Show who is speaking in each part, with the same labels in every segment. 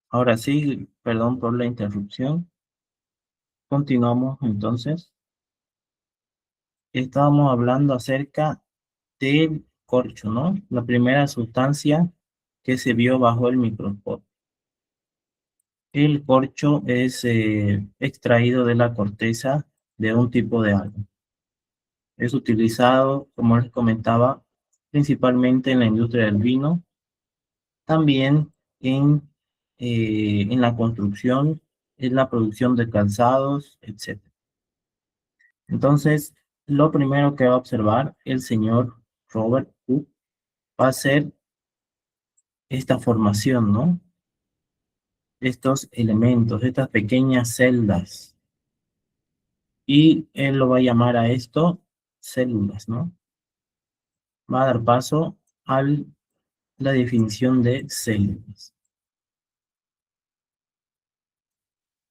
Speaker 1: Ahora sí, perdón por la interrupción. Continuamos entonces. Estábamos hablando acerca del corcho, ¿no? La primera sustancia que se vio bajo el microscopio. El corcho es extraído de la corteza de un tipo de alga. Es utilizado, como les comentaba, principalmente en la industria del vino, también en, en la construcción, en la producción de calzados, etc. Entonces, lo primero que va a observar el señor Robert Hooke va a ser esta formación, ¿no? Estos elementos, estas pequeñas celdas. Y él lo va a llamar a esto células, ¿no? Va a dar paso a la definición de células.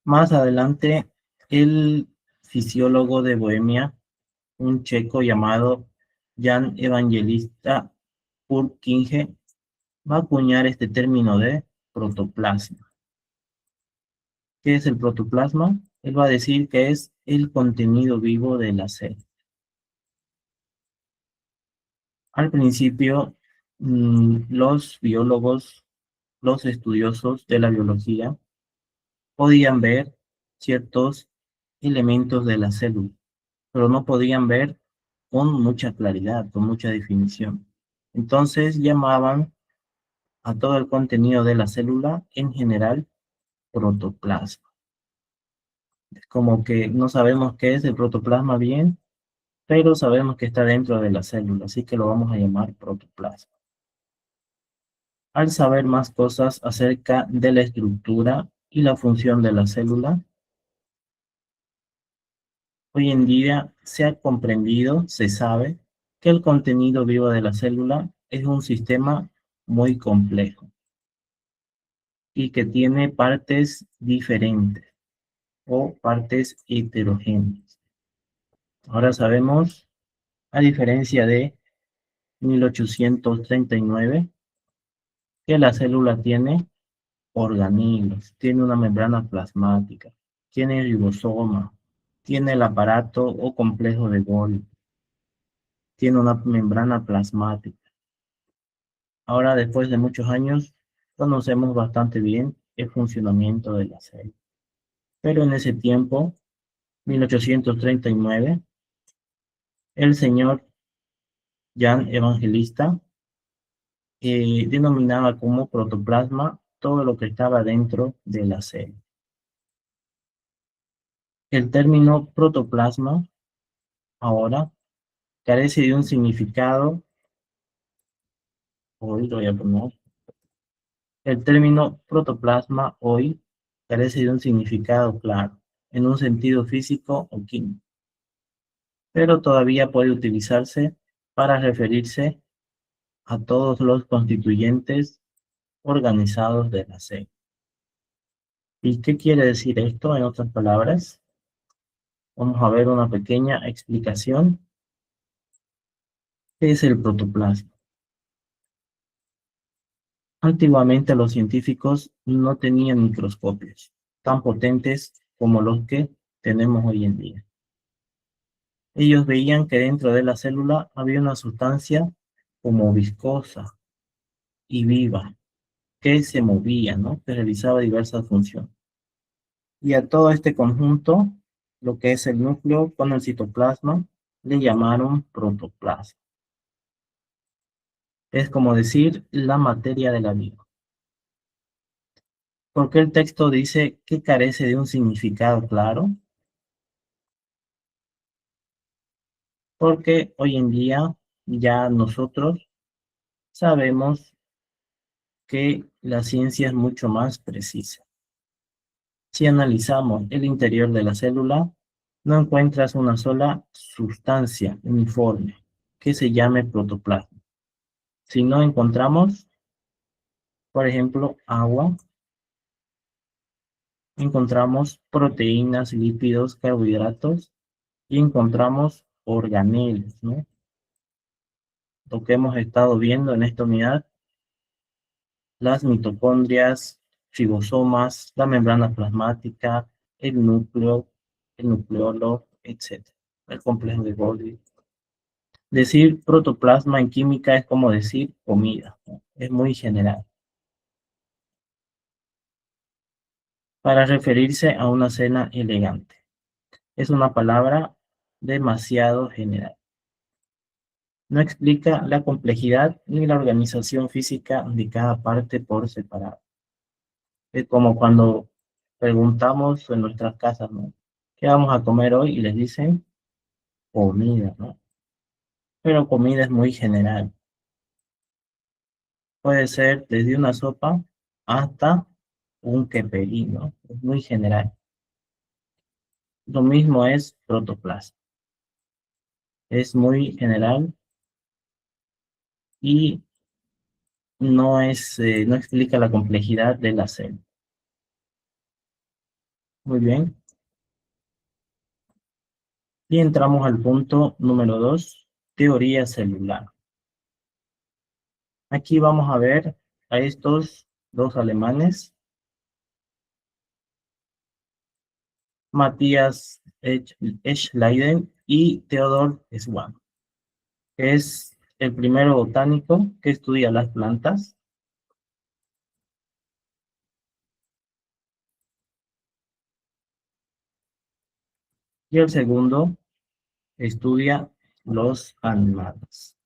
Speaker 1: Más adelante, el fisiólogo de Bohemia, un checo llamado Jan Evangelista Purkinje, va a acuñar este término de protoplasma. ¿Qué es el protoplasma? Él va a decir que es el contenido vivo de la célula. Al principio, los biólogos, los estudiosos de la biología, podían ver ciertos elementos de la célula, pero no podían ver con mucha claridad, con mucha definición. Entonces llamaban a todo el contenido de la célula en general protoplasma. Es como que no sabemos qué es el protoplasma bien, pero sabemos que está dentro de la célula, así que lo vamos a llamar protoplasma. Al saber más cosas acerca de la estructura y la función de la célula, hoy en día se ha comprendido, se sabe, que el contenido vivo de la célula es un sistema muy complejo y que tiene partes diferentes o partes heterogéneas. Ahora sabemos, a diferencia de 1839, que la célula tiene organilos, tiene una membrana plasmática, tiene ribosoma, tiene el aparato o complejo de Golgi, tiene una membrana plasmática. Ahora, después de muchos años, conocemos bastante bien el funcionamiento de la célula. Pero en ese tiempo, 1839, el señor Jan Evangelista denominaba como protoplasma todo lo que estaba dentro de la célula. El término protoplasma ahora carece de un significado, hoy lo voy a poner, el término protoplasma hoy carece de un significado claro, en un sentido físico o químico, pero todavía puede utilizarse para referirse a todos los constituyentes organizados de la célula. ¿Y qué quiere decir esto en otras palabras? Vamos a ver una pequeña explicación. ¿Qué es el protoplasma? Antiguamente los científicos no tenían microscopios tan potentes como los que tenemos hoy en día. Ellos veían que dentro de la célula había una sustancia como viscosa y viva que se movía, ¿no? Que realizaba diversas funciones. Y a todo este conjunto, lo que es el núcleo con el citoplasma, le llamaron protoplasma. Es como decir la materia de la vida. ¿Por qué el texto dice que carece de un significado claro? Porque hoy en día ya nosotros sabemos que la ciencia es mucho más precisa. Si analizamos el interior de la célula, no encuentras una sola sustancia uniforme que se llame protoplasma. Si no encontramos, por ejemplo, agua, encontramos proteínas, lípidos, carbohidratos y encontramos organelos, ¿no? Lo que hemos estado viendo en esta unidad, las mitocondrias, ribosomas, la membrana plasmática, el núcleo, el nucleolo, etc. El complejo de Golgi. Decir protoplasma en química es como decir comida, ¿no? Es muy general. Para referirse a una cena elegante. Es una palabra demasiado general. No explica la complejidad ni la organización física de cada parte por separado. Es como cuando preguntamos en nuestras casas, ¿no? ¿Qué vamos a comer hoy? Y les dicen comida, ¿no? Pero comida es muy general. Puede ser desde una sopa hasta un queperí, ¿no? Es muy general. Lo mismo es protoplasma. Es muy general y no explica la complejidad de la célula. Muy bien. Y entramos al punto número 2, teoría celular. Aquí vamos a ver a estos dos alemanes, Matthias Schleiden y Theodor Schwann. Es el primero botánico que estudia las plantas y el segundo estudia los animales.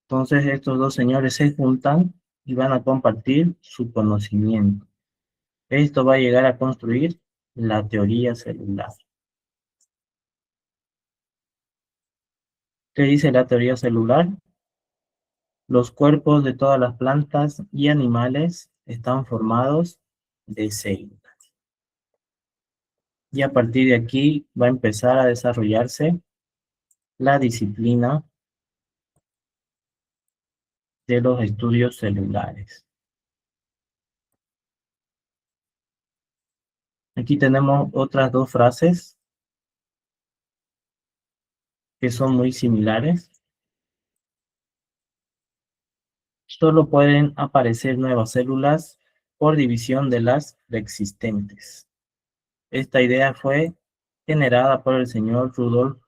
Speaker 1: Entonces estos dos señores se juntan y van a compartir su conocimiento. Esto va a llegar a construir la teoría celular. ¿Qué dice la teoría celular? Los cuerpos de todas las plantas y animales están formados de células. Y a partir de aquí va a empezar a desarrollarse la disciplina de los estudios celulares. Aquí tenemos otras dos frases que son muy similares. Solo pueden aparecer nuevas células por división de las preexistentes. Esta idea fue generada por el señor Rudolf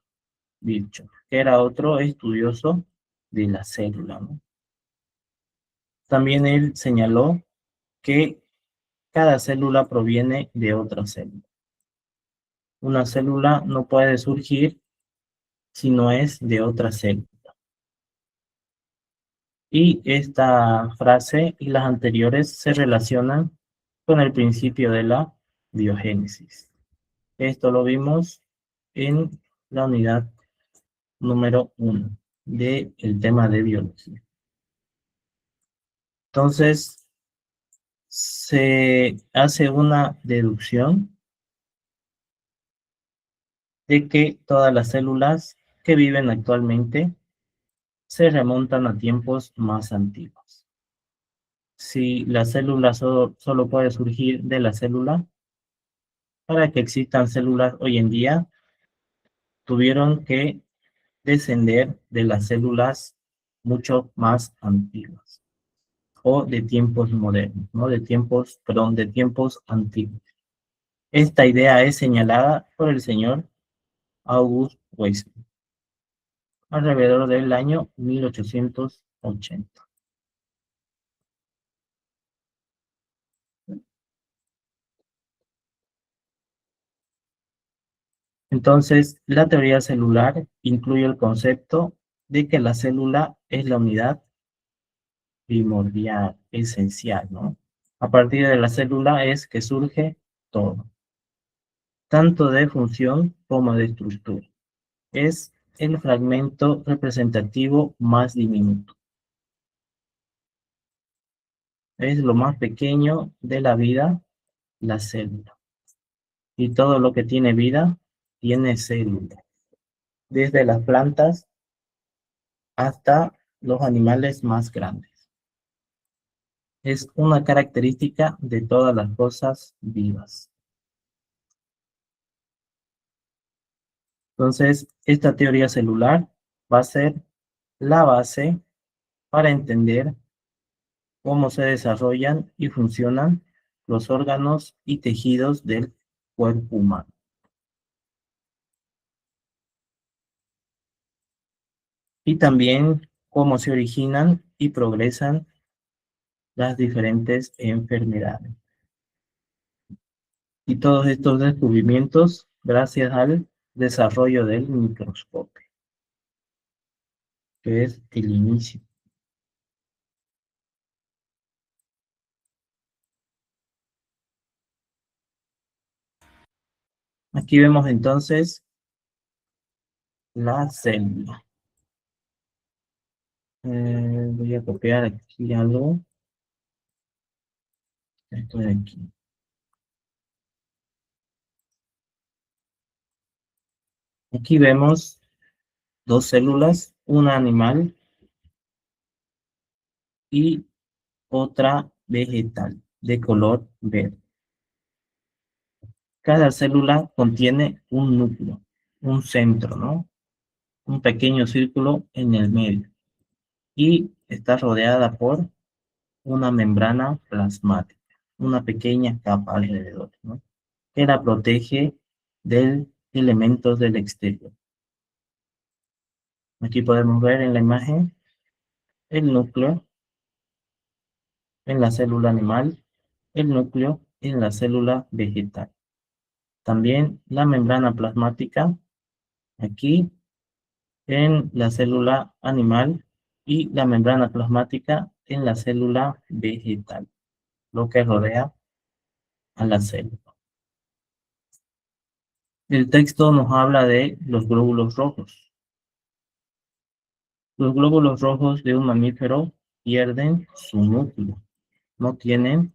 Speaker 1: Virchow, que era otro estudioso de la célula, ¿no? También él señaló que cada célula proviene de otra célula. Una célula no puede surgir si no es de otra célula. Y esta frase y las anteriores se relacionan con el principio de la biogénesis. Esto lo vimos en la unidad número 1 del tema de biología. Entonces, se hace una deducción de que todas las células que viven actualmente se remontan a tiempos más antiguos. Si la célula solo puede surgir de la célula, para que existan células hoy en día, tuvieron que descender de las células mucho más antiguas o de tiempos modernos, ¿no? De tiempos antiguos. Esta idea es señalada por el señor August Weismann alrededor del año 1880. Entonces, la teoría celular incluye el concepto de que la célula es la unidad primordial, esencial, ¿no? A partir de la célula es que surge todo, tanto de función como de estructura. Es el fragmento representativo más diminuto. Es lo más pequeño de la vida, la célula. Y todo lo que tiene vida tiene célula. Desde las plantas hasta los animales más grandes. Es una característica de todas las cosas vivas. Entonces, esta teoría celular va a ser la base para entender cómo se desarrollan y funcionan los órganos y tejidos del cuerpo humano. Y también cómo se originan y progresan las diferentes enfermedades. Y todos estos descubrimientos gracias al desarrollo del microscopio, que es el inicio. Aquí vemos entonces la célula. Voy a copiar aquí algo. Esto de aquí. Aquí vemos dos células, una animal y otra vegetal de color verde. Cada célula contiene un núcleo, un centro, ¿no? Un pequeño círculo en el medio y está rodeada por una membrana plasmática, una pequeña capa alrededor, ¿no? Que la protege de elementos del exterior. Aquí podemos ver en la imagen el núcleo en la célula animal, el núcleo en la célula vegetal. También la membrana plasmática aquí en la célula animal y la membrana plasmática en la célula vegetal, lo que rodea a la célula. El texto nos habla de los glóbulos rojos. Los glóbulos rojos de un mamífero pierden su núcleo. No tienen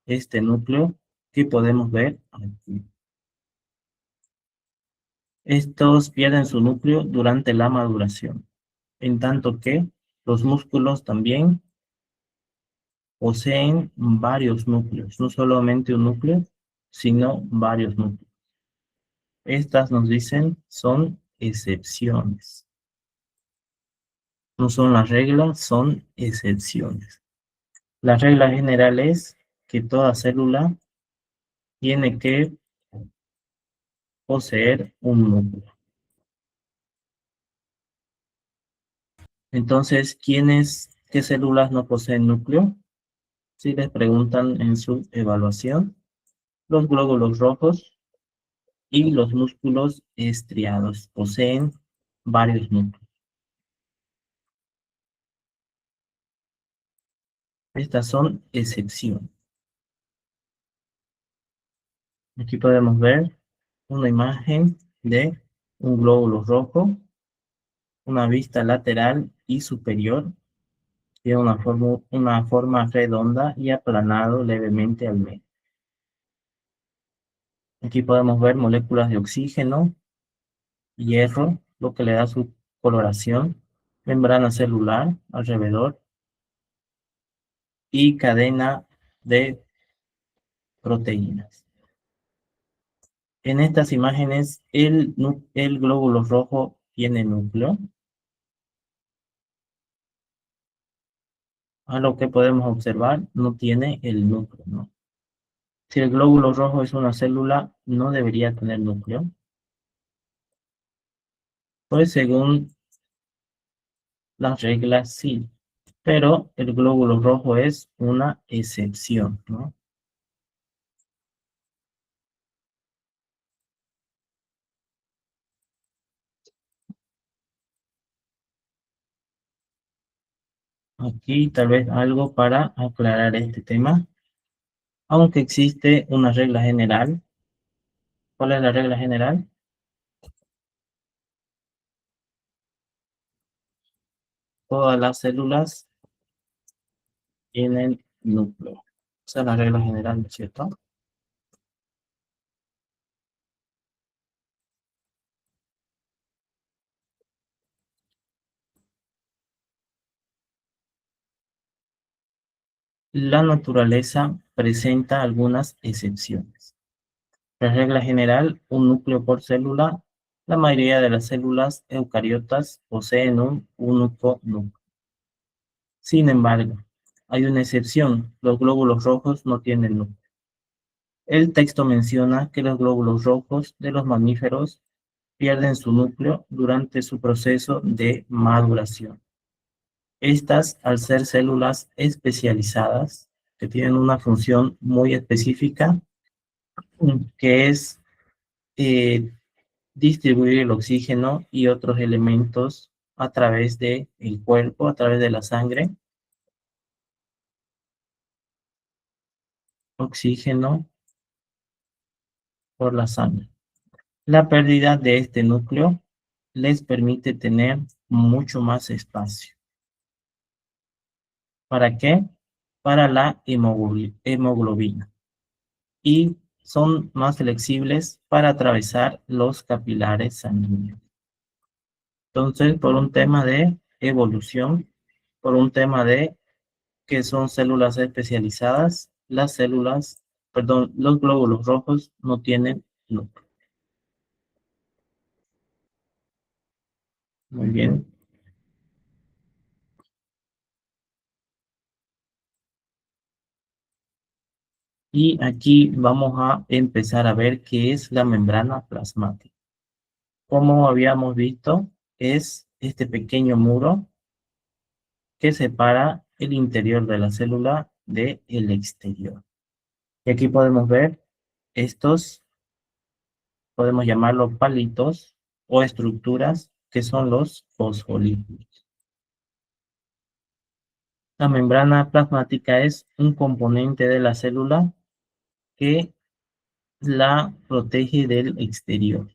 Speaker 1: este núcleo que podemos ver aquí. Estos pierden su núcleo durante la maduración, en tanto que los músculos también poseen varios núcleos, no solamente un núcleo, sino varios núcleos. Estas nos dicen son excepciones. No son las reglas, son excepciones. La regla general es que toda célula tiene que poseer un núcleo. Entonces, qué células no poseen núcleo? Si les preguntan en su evaluación, los glóbulos rojos y los músculos estriados poseen varios núcleos. Estas son excepciones. Aquí podemos ver una imagen de un glóbulo rojo, una vista lateral y superior, tiene una forma redonda y aplanado levemente al medio. Aquí podemos ver moléculas de oxígeno, hierro, lo que le da su coloración, membrana celular alrededor y cadena de proteínas. En estas imágenes, el glóbulo rojo tiene núcleo, a lo que podemos observar, no tiene el núcleo, ¿no? Si el glóbulo rojo es una célula, no debería tener núcleo. Pues según las reglas, sí. Pero el glóbulo rojo es una excepción, ¿no? Aquí tal vez algo para aclarar este tema. Aunque existe una regla general. ¿Cuál es la regla general? Todas las células tienen núcleo. Esa es la regla general, ¿cierto? La naturaleza presenta algunas excepciones. La regla general, un núcleo por célula, La mayoría de las células eucariotas poseen un único núcleo. Sin embargo, hay una excepción: los glóbulos rojos no tienen núcleo. El texto menciona que los glóbulos rojos de los mamíferos pierden su núcleo durante su proceso de maduración. Estas, al ser células especializadas, que tienen una función muy específica, que es eh, distribuir el oxígeno y otros elementos a través del cuerpo, a través de la sangre, oxígeno por la sangre. La pérdida de este núcleo les permite tener mucho más espacio. ¿Para qué? Para la hemoglobina. Y son más flexibles para atravesar los capilares sanguíneos. Entonces, por un tema de evolución, por un tema de que son células especializadas, los glóbulos rojos no tienen núcleo. Muy bien. Y aquí vamos a empezar a ver qué es la membrana plasmática. Como habíamos visto, es este pequeño muro que separa el interior de la célula del exterior. Y aquí podemos ver estos, podemos llamarlos palitos o estructuras, que son los fosfolípidos. La membrana plasmática es un componente de la célula que la protege del exterior.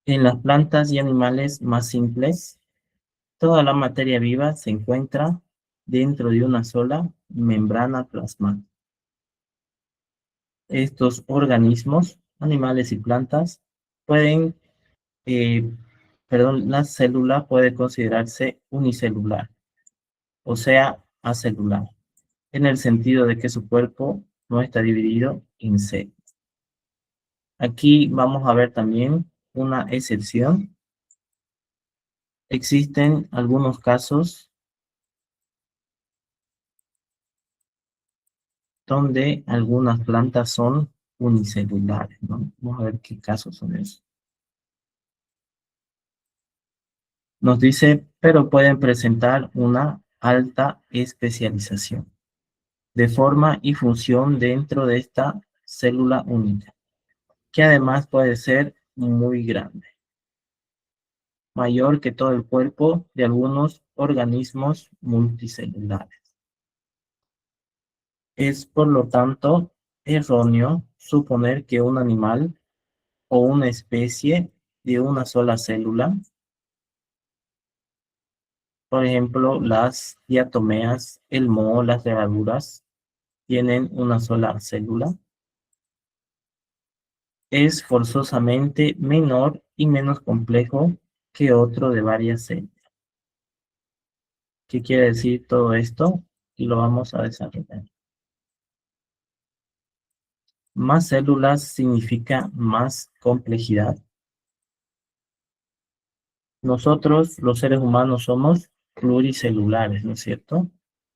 Speaker 1: En las plantas y animales más simples, toda la materia viva se encuentra dentro de una sola membrana plasmática. Estos organismos, animales y plantas, pueden, eh, la célula puede considerarse unicelular, o sea, acelular, en el sentido de que su cuerpo no está dividido en células. Aquí vamos a ver también una excepción. Existen algunos casos donde algunas plantas son unicelulares, ¿no? Vamos a ver qué casos son esos. Nos dice, pero pueden presentar una alta especialización de forma y función dentro de esta célula única, que además puede ser muy grande, mayor que todo el cuerpo de algunos organismos multicelulares. Es, por lo tanto, erróneo suponer que un animal o una especie de una sola célula, por ejemplo, las diatomeas, el moho, las levaduras, tienen una sola célula, es forzosamente menor y menos complejo que otro de varias células. ¿Qué quiere decir todo esto? Y lo vamos a desarrollar. Más células significa más complejidad. Nosotros, los seres humanos, somos pluricelulares, ¿no es cierto?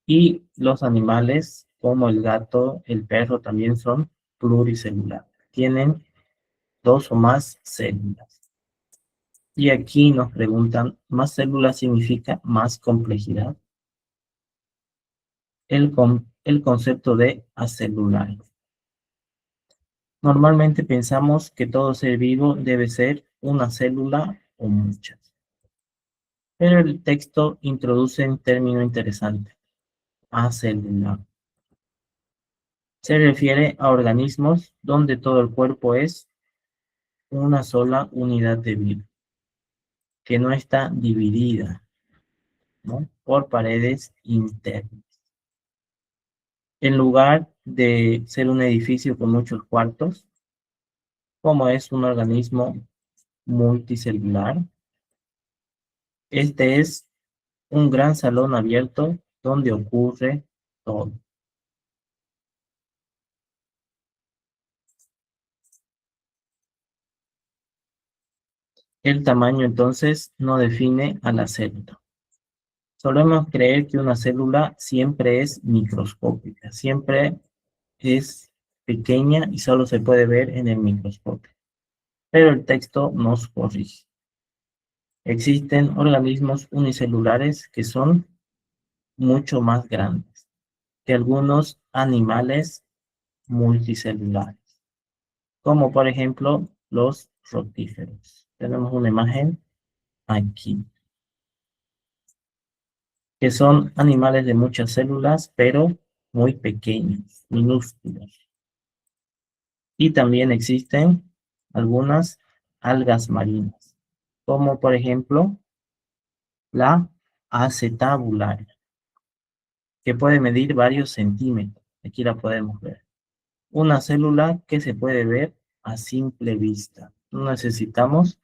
Speaker 1: Y los animales, como el gato, el perro, también son pluricelulares. Tienen dos o más células. Y aquí nos preguntan, ¿más células significa más complejidad? El concepto de acelular. Normalmente pensamos que todo ser vivo debe ser una célula o muchas. Pero el texto introduce un término interesante: acelular. Se refiere a organismos donde todo el cuerpo es una sola unidad de vida, que no está dividida, ¿no?, por paredes internas. En lugar de ser un edificio con muchos cuartos, como es un organismo multicelular, este es un gran salón abierto donde ocurre todo. El tamaño entonces no define a la célula. Solemos creer que una célula siempre es microscópica, siempre es pequeña y solo se puede ver en el microscopio. Pero el texto nos corrige. Existen organismos unicelulares que son mucho más grandes que algunos animales multicelulares, como por ejemplo los rotíferos. Tenemos una imagen aquí, que son animales de muchas células, pero muy pequeños, minúsculos. Y también existen algunas algas marinas, como por ejemplo la acetabularia, que puede medir varios centímetros. Aquí la podemos ver. Una célula que se puede ver a simple vista. No necesitamos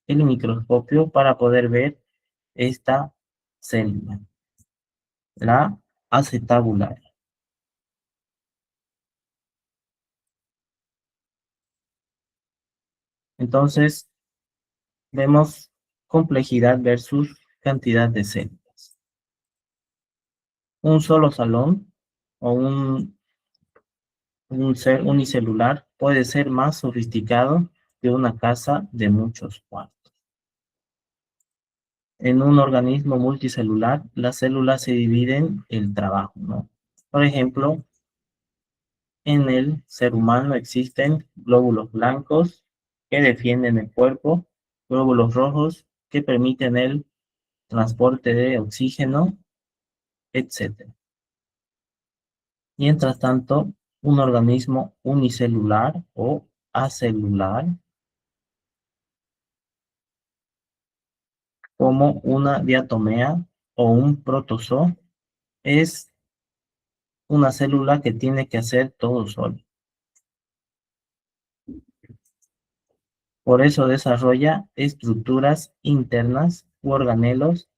Speaker 1: el microscopio para poder ver esta célula, la acetabularia. Entonces, vemos complejidad versus cantidad de células. Un solo salón o un ser unicelular puede ser más sofisticado que una casa de muchos cuartos. En un organismo multicelular, las células se dividen el trabajo, ¿no? Por ejemplo, en el ser humano existen glóbulos blancos que defienden el cuerpo, glóbulos rojos que permiten el transporte de oxígeno, etc. Mientras tanto, un organismo unicelular o acelular, como una diatomea o un protozoo, es una célula que tiene que hacer todo solo. Por eso desarrolla estructuras internas u organelos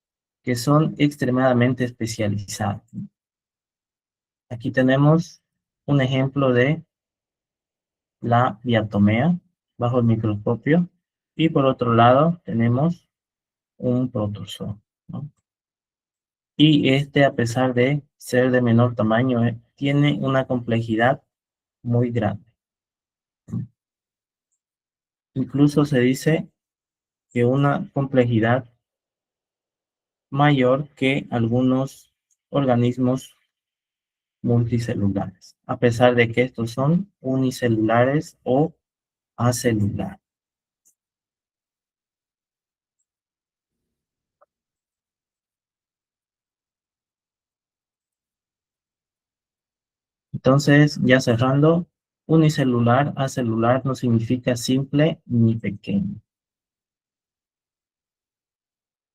Speaker 1: que son extremadamente especializados. Aquí tenemos un ejemplo de la diatomea bajo el microscopio y por otro lado tenemos un protozoo, ¿no? Y este, a pesar de ser de menor tamaño, tiene una complejidad muy grande. Incluso se dice que una complejidad mayor que algunos organismos multicelulares, a pesar de que estos son unicelulares o acelulares. Entonces, ya cerrando, unicelular, acelular no significa simple ni pequeño.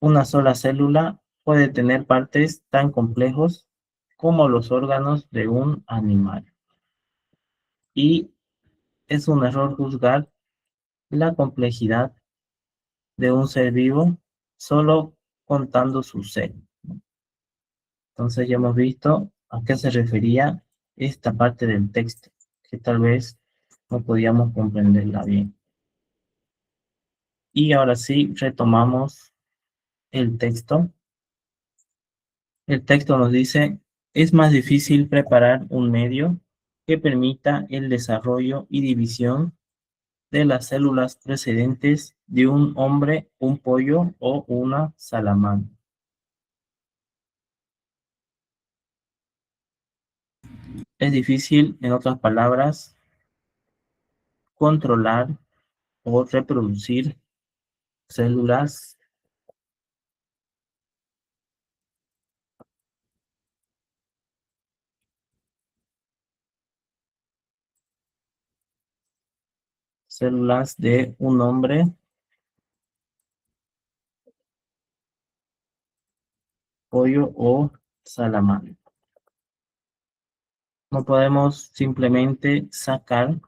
Speaker 1: Una sola célula puede tener partes tan complejos como los órganos de un animal. Y es un error juzgar la complejidad de un ser vivo solo contando sus células. Entonces ya hemos visto a qué se refería esta parte del texto, que tal vez no podíamos comprenderla bien. Y ahora sí, retomamos el texto. El texto nos dice, es más difícil preparar un medio que permita el desarrollo y división de las células precedentes de un hombre, un pollo o una salamandra. Es difícil, en otras palabras, controlar o reproducir células, células de un hombre, pollo o salamandra. No podemos simplemente sacar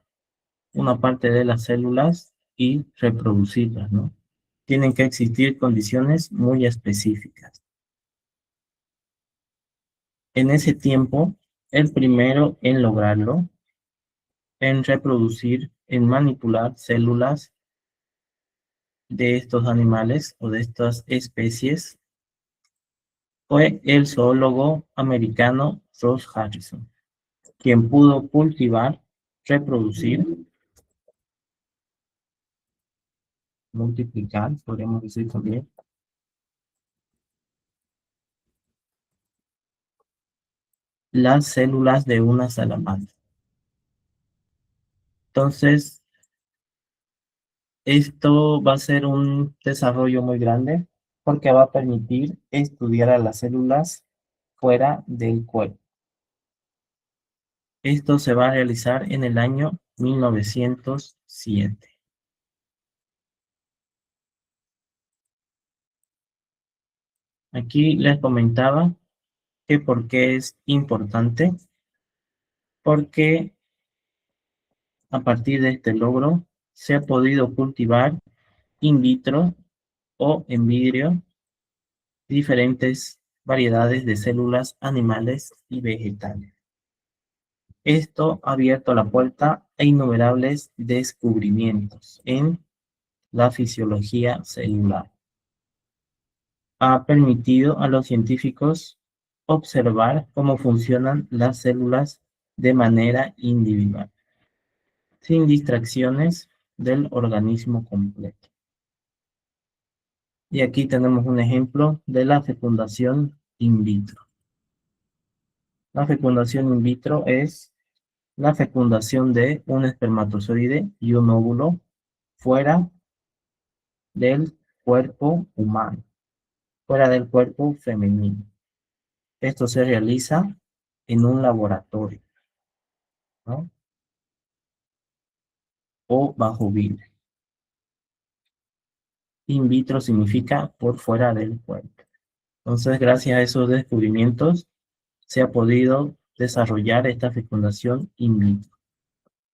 Speaker 1: una parte de las células y reproducirlas, ¿no? Tienen que existir condiciones muy específicas. En ese tiempo, el primero en lograrlo, en reproducir, en manipular células de estos animales o de estas especies, fue el zoólogo americano Ross Harrison, quien pudo cultivar, reproducir, multiplicar, podríamos decir también, las células de una salamandra. Entonces, esto va a ser un desarrollo muy grande porque va a permitir estudiar a las células fuera del cuerpo. Esto se va a realizar en el año 1907. Aquí les comentaba que por qué es importante, porque a partir de este logro se ha podido cultivar in vitro o en vidrio diferentes variedades de células animales y vegetales. Esto ha abierto la puerta a innumerables descubrimientos en la fisiología celular. Ha permitido a los científicos observar cómo funcionan las células de manera individual, sin distracciones del organismo completo. Y aquí tenemos un ejemplo de la fecundación in vitro. La fecundación in vitro es la fecundación de un espermatozoide y un óvulo fuera del cuerpo humano, fuera del cuerpo femenino. Esto se realiza en un laboratorio, ¿no? O bajo vida. In vitro significa por fuera del cuerpo. Entonces, gracias a esos descubrimientos, se ha podido desarrollar esta fecundación in vitro,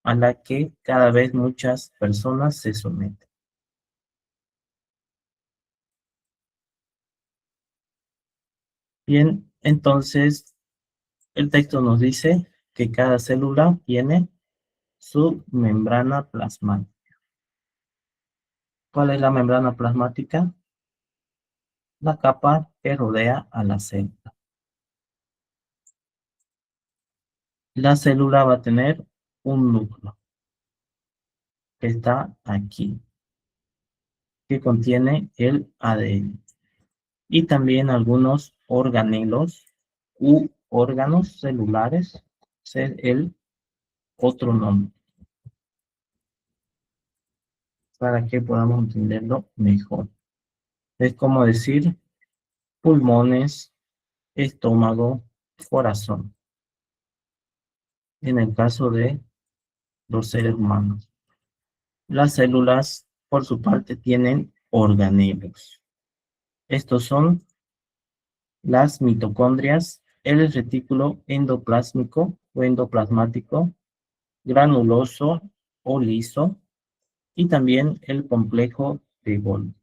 Speaker 1: a la que cada vez muchas personas se someten. Bien, entonces el texto nos dice que cada célula tiene su membrana plasmática. ¿Cuál es la membrana plasmática? La capa que rodea a la célula. La célula va a tener un núcleo que está aquí, que contiene el ADN. Y también algunos organelos u órganos celulares, es el otro nombre, para que podamos entenderlo mejor. Es como decir pulmones, estómago, corazón, en el caso de los seres humanos. Las células, por su parte, tienen organelos. Estos son las mitocondrias, el retículo endoplásmico o endoplasmático, granuloso o liso, y también el complejo de Golgi.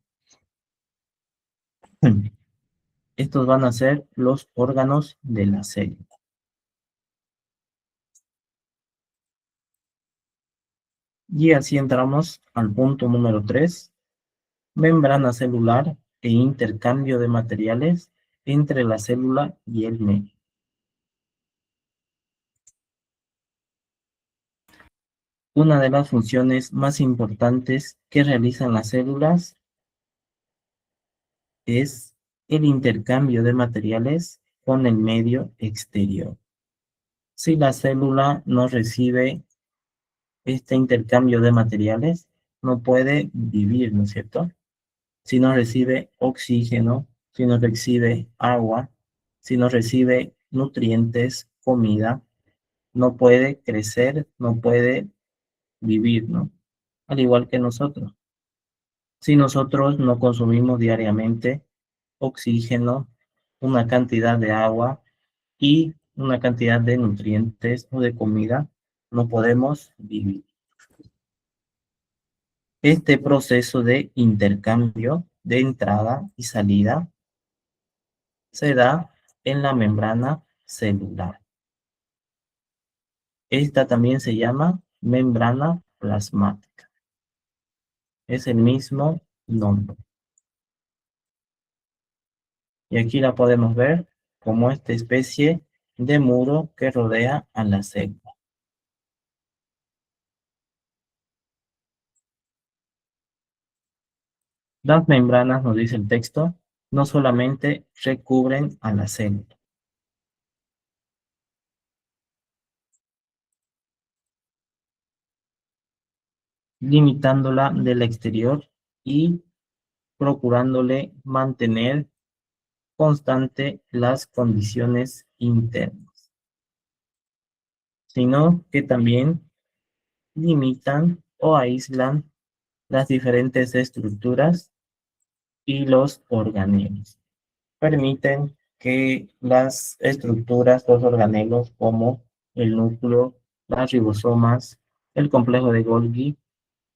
Speaker 1: Estos van a ser los órganos de la célula. Y así entramos al punto número 3, membrana celular e intercambio de materiales entre la célula y el medio. Una de las funciones más importantes que realizan las células es el intercambio de materiales con el medio exterior. Si la célula no recibe este intercambio de materiales, no puede vivir, ¿no es cierto? Si no recibe oxígeno, si no recibe agua, si no recibe nutrientes, comida, no puede crecer, no puede vivir, ¿no? Al igual que nosotros. Si nosotros no consumimos diariamente oxígeno, una cantidad de agua y una cantidad de nutrientes o de comida, no podemos vivir. Este proceso de intercambio de entrada y salida se da en la membrana celular. Esta también se llama membrana plasmática. Es el mismo nombre. Y aquí la podemos ver como esta especie de muro que rodea a la célula. Las membranas, nos dice el texto, no solamente recubren a la célula, limitándola del exterior y procurándole mantener constante las condiciones internas, sino que también limitan o aíslan las diferentes estructuras y los organelos. Permiten que las estructuras, los organelos como el núcleo, las ribosomas, el complejo de Golgi,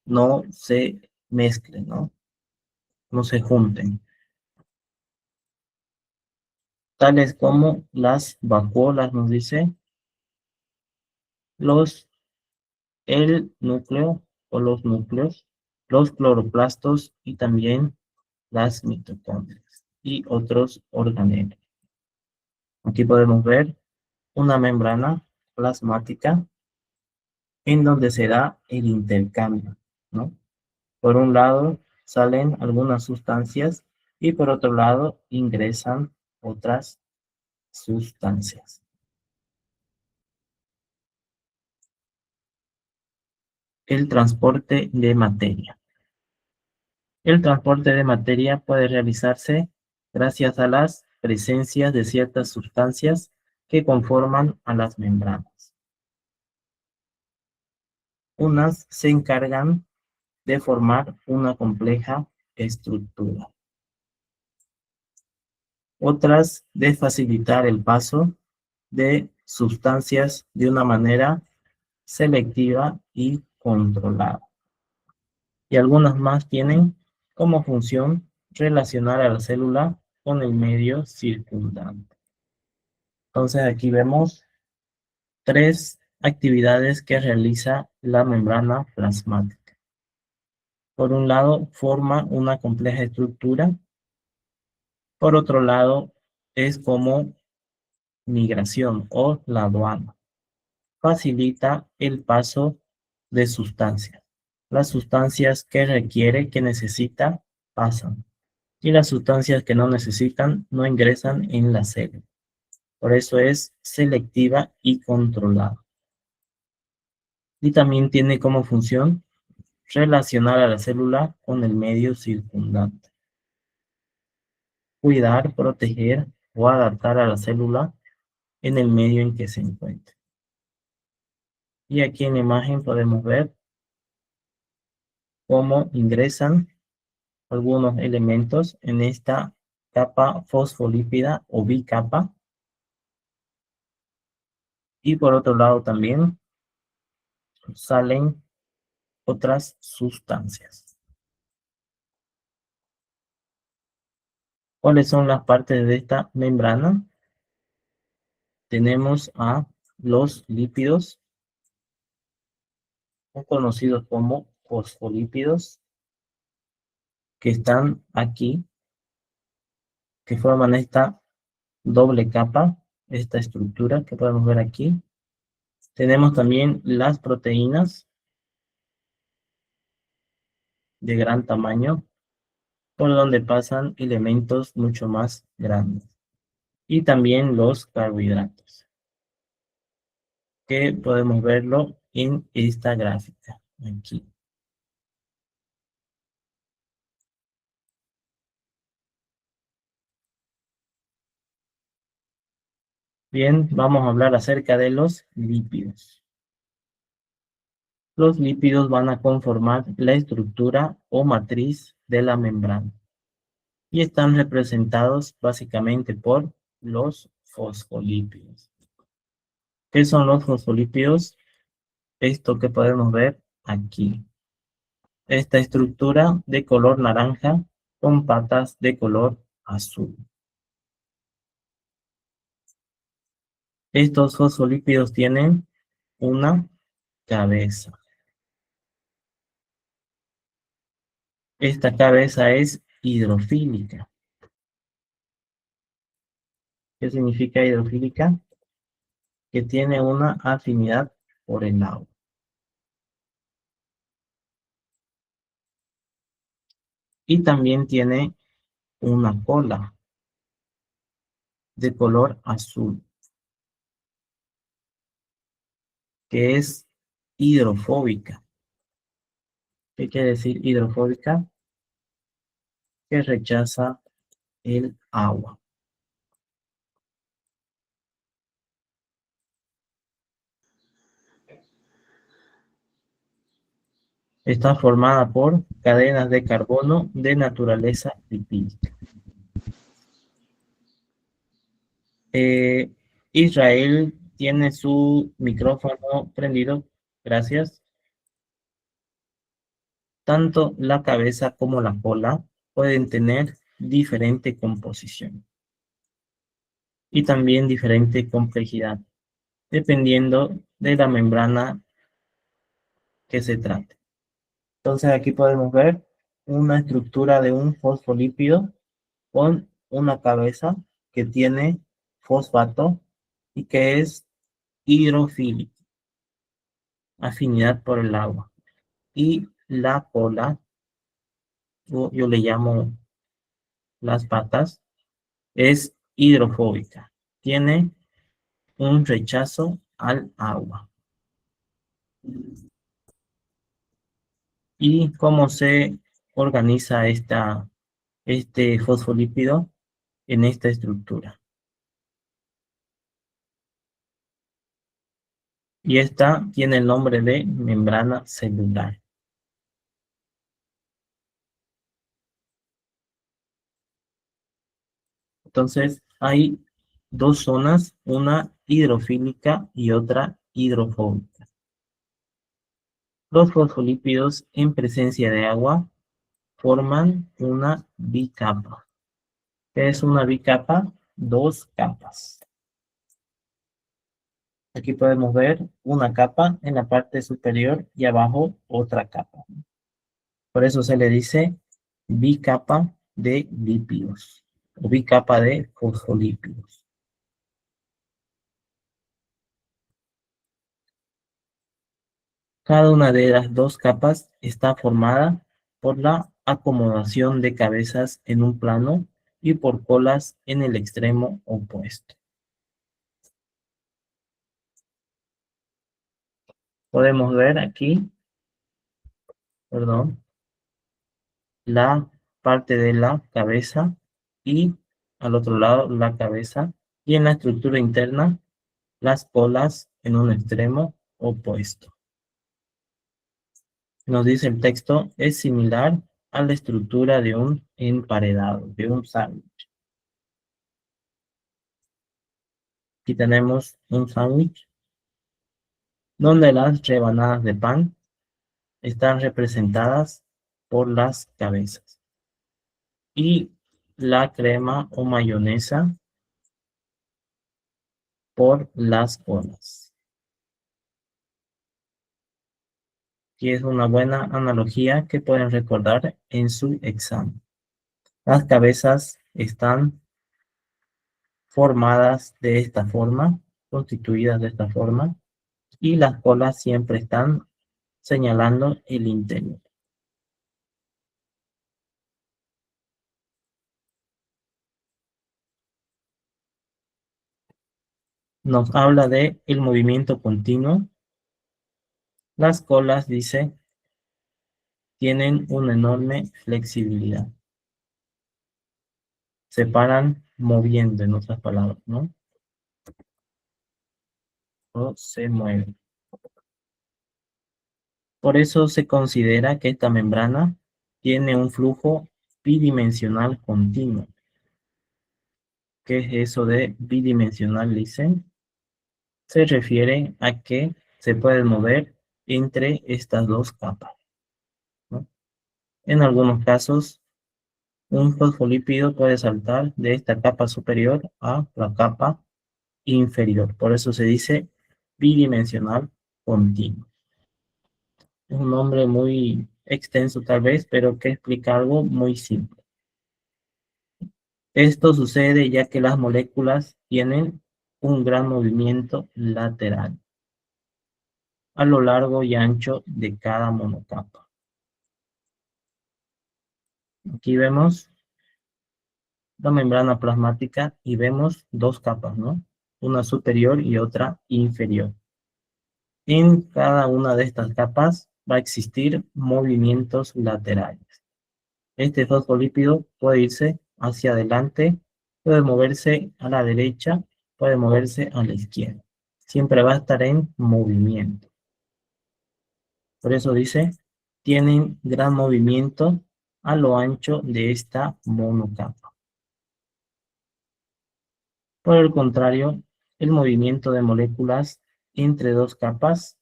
Speaker 1: no se mezclen, no se junten, tales como las vacuolas, nos dice, los, el núcleo o los núcleos, los cloroplastos y también las mitocondrias y otros organelos. Aquí podemos ver una membrana plasmática en donde se da el intercambio, ¿no? Por un lado salen algunas sustancias y por otro lado ingresan otras sustancias. El transporte de materia. El transporte de materia puede realizarse gracias a las presencias de ciertas sustancias que conforman a las membranas. Unas se encargan de formar una compleja estructura. Otras de facilitar el paso de sustancias de una manera selectiva y controlada. Y algunas más tienen como función relacionar a la célula con el medio circundante. Entonces aquí vemos tres actividades que realiza la membrana plasmática. Por un lado, forma una compleja estructura. Por otro lado, es como migración o la aduana. Facilita el paso de sustancias. Las sustancias que requiere, que necesita, pasan. Y las sustancias que no necesitan, no ingresan en la célula. Por eso es selectiva y controlada. Y también tiene como función relacionar a la célula con el medio circundante. Cuidar, proteger o adaptar a la célula en el medio en que se encuentra. Y aquí en la imagen podemos ver cómo ingresan algunos elementos en esta capa fosfolípida o bicapa. Y por otro lado también salen otras sustancias. ¿Cuáles son las partes de esta membrana? Tenemos a los lípidos, conocidos como fosfolípidos, que están aquí, que forman esta doble capa, esta estructura que podemos ver aquí. Tenemos también las proteínas de gran tamaño, por donde pasan elementos mucho más grandes. Y también los carbohidratos, que podemos verlo en esta gráfica, aquí. Bien, vamos a hablar acerca de los lípidos. Los lípidos van a conformar la estructura o matriz de la membrana y están representados básicamente por los fosfolípidos. ¿Qué son los fosfolípidos? Esto que podemos ver aquí. Esta estructura de color naranja con patas de color azul. Estos fosfolípidos tienen una cabeza. Esta cabeza es hidrofílica. ¿Qué significa hidrofílica? Que tiene una afinidad por el agua. Y también tiene una cola de color azul, que es hidrofóbica. ¿Qué quiere decir hidrofóbica? Que rechaza el agua. Está formada por cadenas de carbono de naturaleza lipídica. Eh, Israel tiene su micrófono prendido. Gracias. Tanto la cabeza como la cola pueden tener diferente composición y también diferente complejidad, dependiendo de la membrana que se trate. Entonces aquí podemos ver una estructura de un fosfolípido con una cabeza que tiene fosfato y que es hidrofílico, afinidad por el agua. Y la cola, yo le llamo las patas, es hidrofóbica. Tiene un rechazo al agua. ¿Y cómo se organiza este fosfolípido en esta estructura? Y esta tiene el nombre de membrana celular. Entonces, hay dos zonas, una hidrofílica y otra hidrofóbica. Los fosfolípidos en presencia de agua forman una bicapa. ¿Qué es una bicapa? Dos capas. Aquí podemos ver una capa en la parte superior y abajo otra capa. Por eso se le dice bicapa de lípidos o bicapa de fosfolípidos. Cada una de las dos capas está formada por la acomodación de cabezas en un plano y por colas en el extremo opuesto. Podemos ver aquí, perdón, la parte de la cabeza y al otro lado la cabeza y en la estructura interna las colas en un extremo opuesto. Nos dice el texto, es similar a la estructura de un emparedado, de un sándwich. Aquí tenemos un sándwich donde las rebanadas de pan están representadas por las cabezas y la crema o mayonesa por las colas. Y es una buena analogía que pueden recordar en su examen. Las cabezas están formadas de esta forma, constituidas de esta forma, y las colas siempre están señalando el interior. Nos habla de el movimiento continuo. Las colas, dice, tienen una enorme flexibilidad. Se paran moviendo, en otras palabras, ¿no? O se mueven. Por eso se considera que esta membrana tiene un flujo bidimensional continuo. ¿Qué es eso de bidimensional, dicen? Se refiere a que se puede mover entre estas dos capas, ¿no? En algunos casos, un fosfolípido puede saltar de esta capa superior a la capa inferior. Por eso se dice bidimensional continuo. Es un nombre muy extenso tal vez, pero que explica algo muy simple. Esto sucede ya que las moléculas tienen un gran movimiento lateral a lo largo y ancho de cada monocapa. Aquí vemos la membrana plasmática y vemos dos capas, ¿no? Una superior y otra inferior. En cada una de estas capas va a existir movimientos laterales. Este fosfolípido puede irse hacia adelante, puede moverse a la derecha, puede moverse a la izquierda. Siempre va a estar en movimiento. Por eso dice, tienen gran movimiento a lo ancho de esta monocapa. Por el contrario, el movimiento de moléculas entre dos capas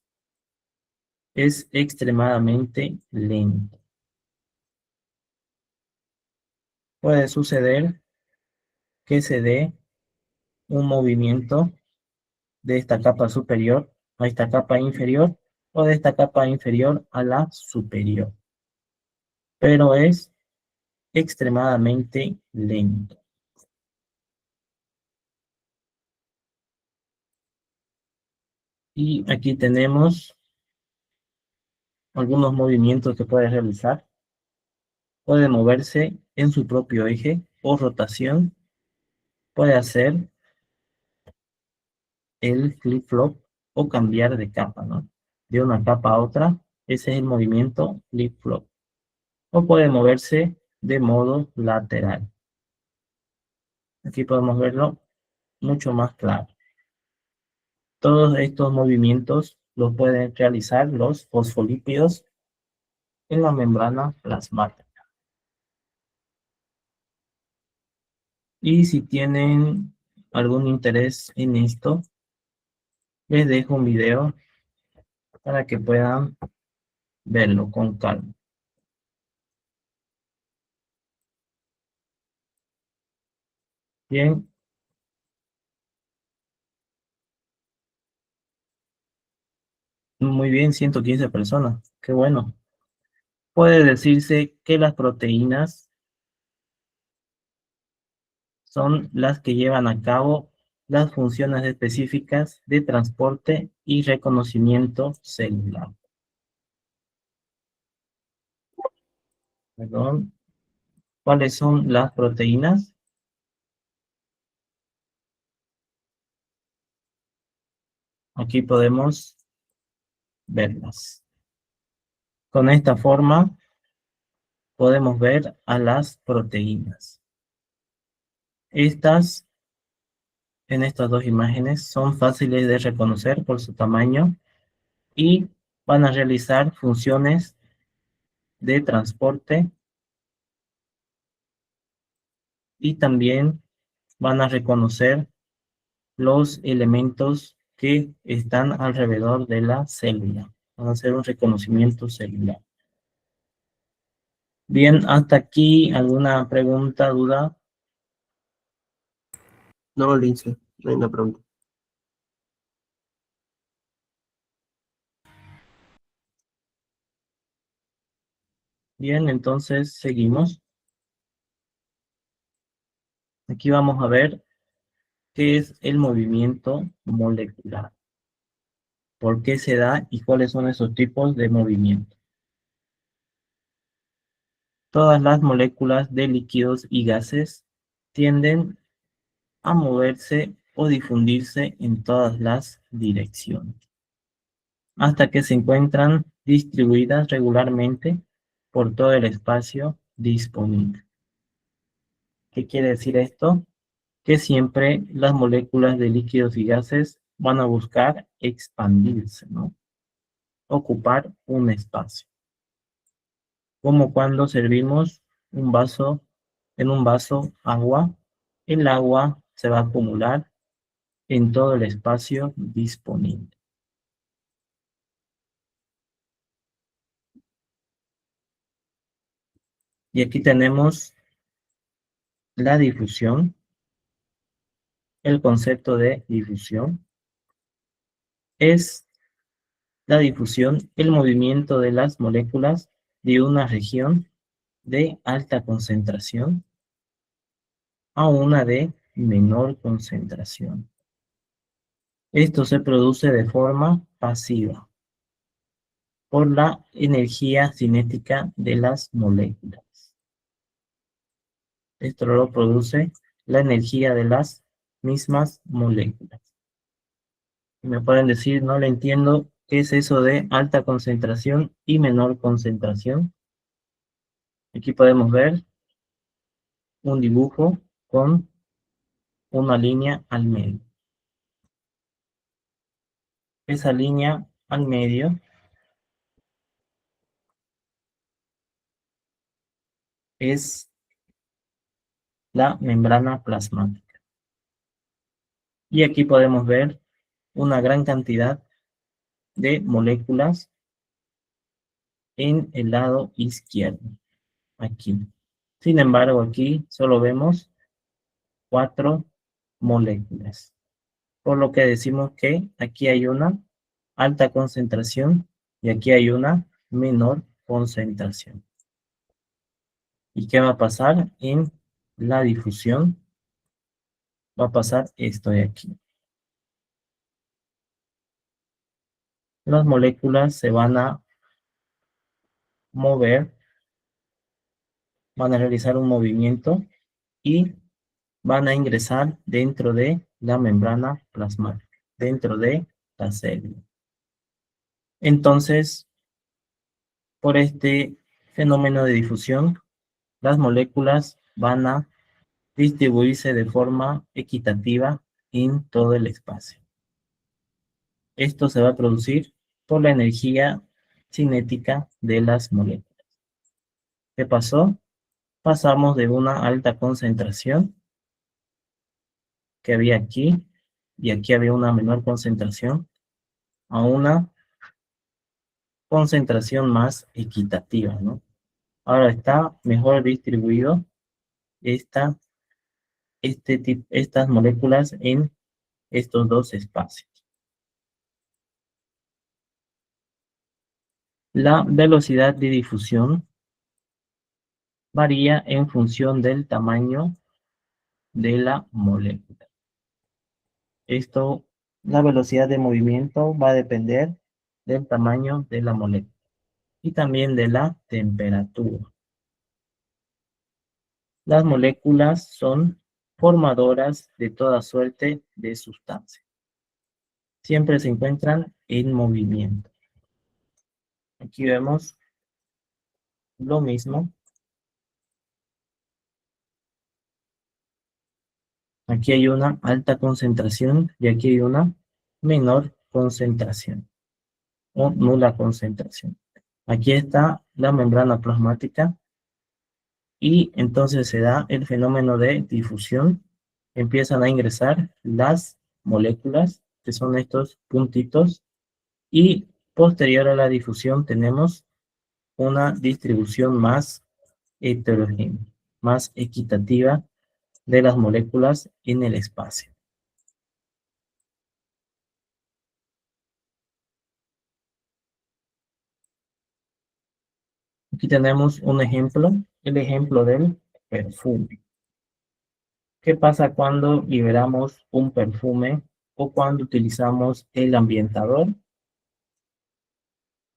Speaker 1: es extremadamente lento. Puede suceder que se dé un movimiento de esta capa superior a esta capa inferior o de esta capa inferior a la superior, pero es extremadamente lento. Y aquí tenemos algunos movimientos que puede realizar. Puede moverse en su propio eje o rotación. Puede hacer el flip-flop o cambiar de capa, ¿no? De una capa a otra. Ese es el movimiento flip-flop. O puede moverse de modo lateral. Aquí podemos verlo mucho más claro. Todos estos movimientos los pueden realizar los fosfolípidos en la membrana plasmática. Y si tienen algún interés en esto, les dejo un video para que puedan verlo con calma. Bien, muy bien, 115 personas. Qué bueno. Puede decirse que las proteínas son las que llevan a cabo las funciones específicas de transporte y reconocimiento celular. Perdón. ¿Cuáles son las proteínas? Aquí podemos verlas. Con esta forma podemos ver a las proteínas. Estas, en estas dos imágenes, son fáciles de reconocer por su tamaño y van a realizar funciones de transporte y también van a reconocer los elementos que están alrededor de la célula. Van a hacer un reconocimiento celular. Bien, hasta aquí, ¿alguna pregunta, duda?
Speaker 2: No, Lince, no hay una pregunta.
Speaker 1: Bien, entonces seguimos. Aquí vamos a ver qué es el movimiento molecular, por qué se da y cuáles son esos tipos de movimiento. Todas las moléculas de líquidos y gases tienden a moverse o difundirse en todas las direcciones, hasta que se encuentran distribuidas regularmente por todo el espacio disponible. ¿Qué quiere decir esto? Que siempre las moléculas de líquidos y gases van a buscar expandirse, ¿no? Ocupar un espacio. Como cuando servimos un vaso, en un vaso agua, el agua se va a acumular en todo el espacio disponible. Y aquí tenemos la difusión. el concepto de difusión. Es la difusión, el movimiento de las moléculas de una región de alta concentración a una de menor concentración. Esto se produce de forma pasiva por la energía cinética de las moléculas. Esto lo produce la energía de las mismas moléculas. Me pueden decir, no le entiendo, ¿qué es eso de alta concentración y menor concentración? Aquí podemos ver un dibujo con una línea al medio. Esa línea al medio es la membrana plasmática. Y aquí podemos ver una gran cantidad de moléculas en el lado izquierdo, aquí. Sin embargo, aquí solo vemos 4 moléculas, por lo que decimos que aquí hay una alta concentración y aquí hay una menor concentración. ¿Y qué va a pasar en la difusión? Va a pasar esto de aquí. Las moléculas se van a mover, van a realizar un movimiento y van a ingresar dentro de la membrana plasmática, dentro de la célula. Entonces, por este fenómeno de difusión, las moléculas van a distribuirse de forma equitativa en todo el espacio. Esto se va a producir por la energía cinética de las moléculas. ¿Qué pasó? Pasamos de una alta concentración que había aquí, y aquí había una menor concentración, a una concentración más equitativa, ¿no? Ahora está mejor distribuido estas moléculas en estos dos espacios. La velocidad de difusión varía en función del tamaño de la molécula. La velocidad de movimiento va a depender del tamaño de la molécula y también de la temperatura. Las moléculas son formadoras de toda suerte de sustancias. Siempre se encuentran en movimiento. Aquí vemos lo mismo. Aquí hay una alta concentración y aquí hay una menor concentración o nula concentración. Aquí está la membrana plasmática y entonces se da el fenómeno de difusión. Empiezan a ingresar las moléculas, que son estos puntitos, y posterior a la difusión tenemos una distribución más heterogénea, más equitativa de las moléculas en el espacio. Aquí tenemos un ejemplo, el ejemplo del perfume. ¿Qué pasa cuando liberamos un perfume o cuando utilizamos el ambientador?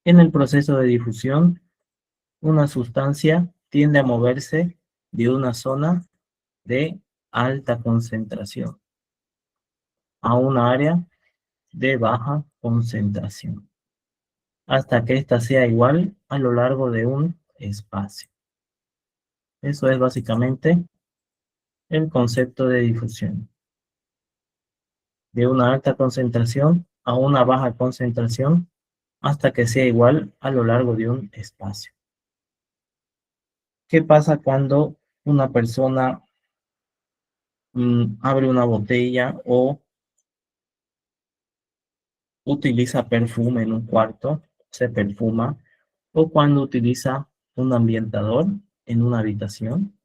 Speaker 1: En el proceso de difusión, una sustancia tiende a moverse de una zona de alta concentración a una área de baja concentración, hasta que ésta sea igual a lo largo de un espacio. Eso es básicamente el concepto de difusión. De una alta concentración a una baja concentración hasta que sea igual a lo largo de un espacio. ¿Qué pasa cuando una persona abre una botella o utiliza perfume en un cuarto, se perfuma, o cuando utiliza un ambientador en una habitación?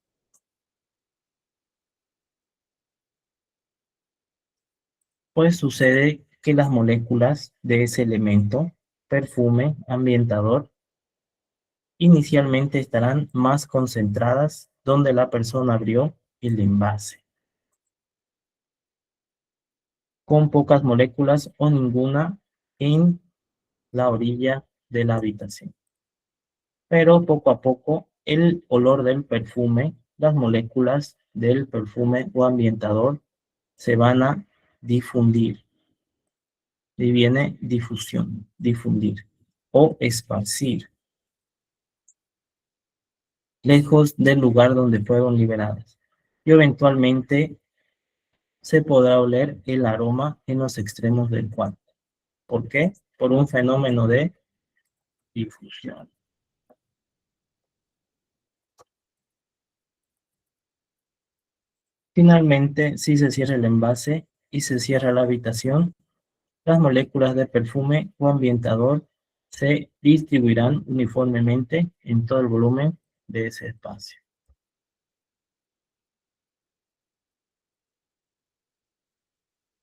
Speaker 1: Pues sucede que las moléculas de ese elemento, perfume, ambientador, inicialmente estarán más concentradas donde la persona abrió el envase, con pocas moléculas o ninguna en la orilla de la habitación. Pero poco a poco el olor del perfume, las moléculas del perfume o ambientador se van a difundir. Y viene difusión, difundir o esparcir, lejos del lugar donde fueron liberadas. Y eventualmente se podrá oler el aroma en los extremos del cuarto. ¿Por qué? Por un fenómeno de difusión. Finalmente, si se cierra el envase y se cierra la habitación, las moléculas de perfume o ambientador se distribuirán uniformemente en todo el volumen de ese espacio.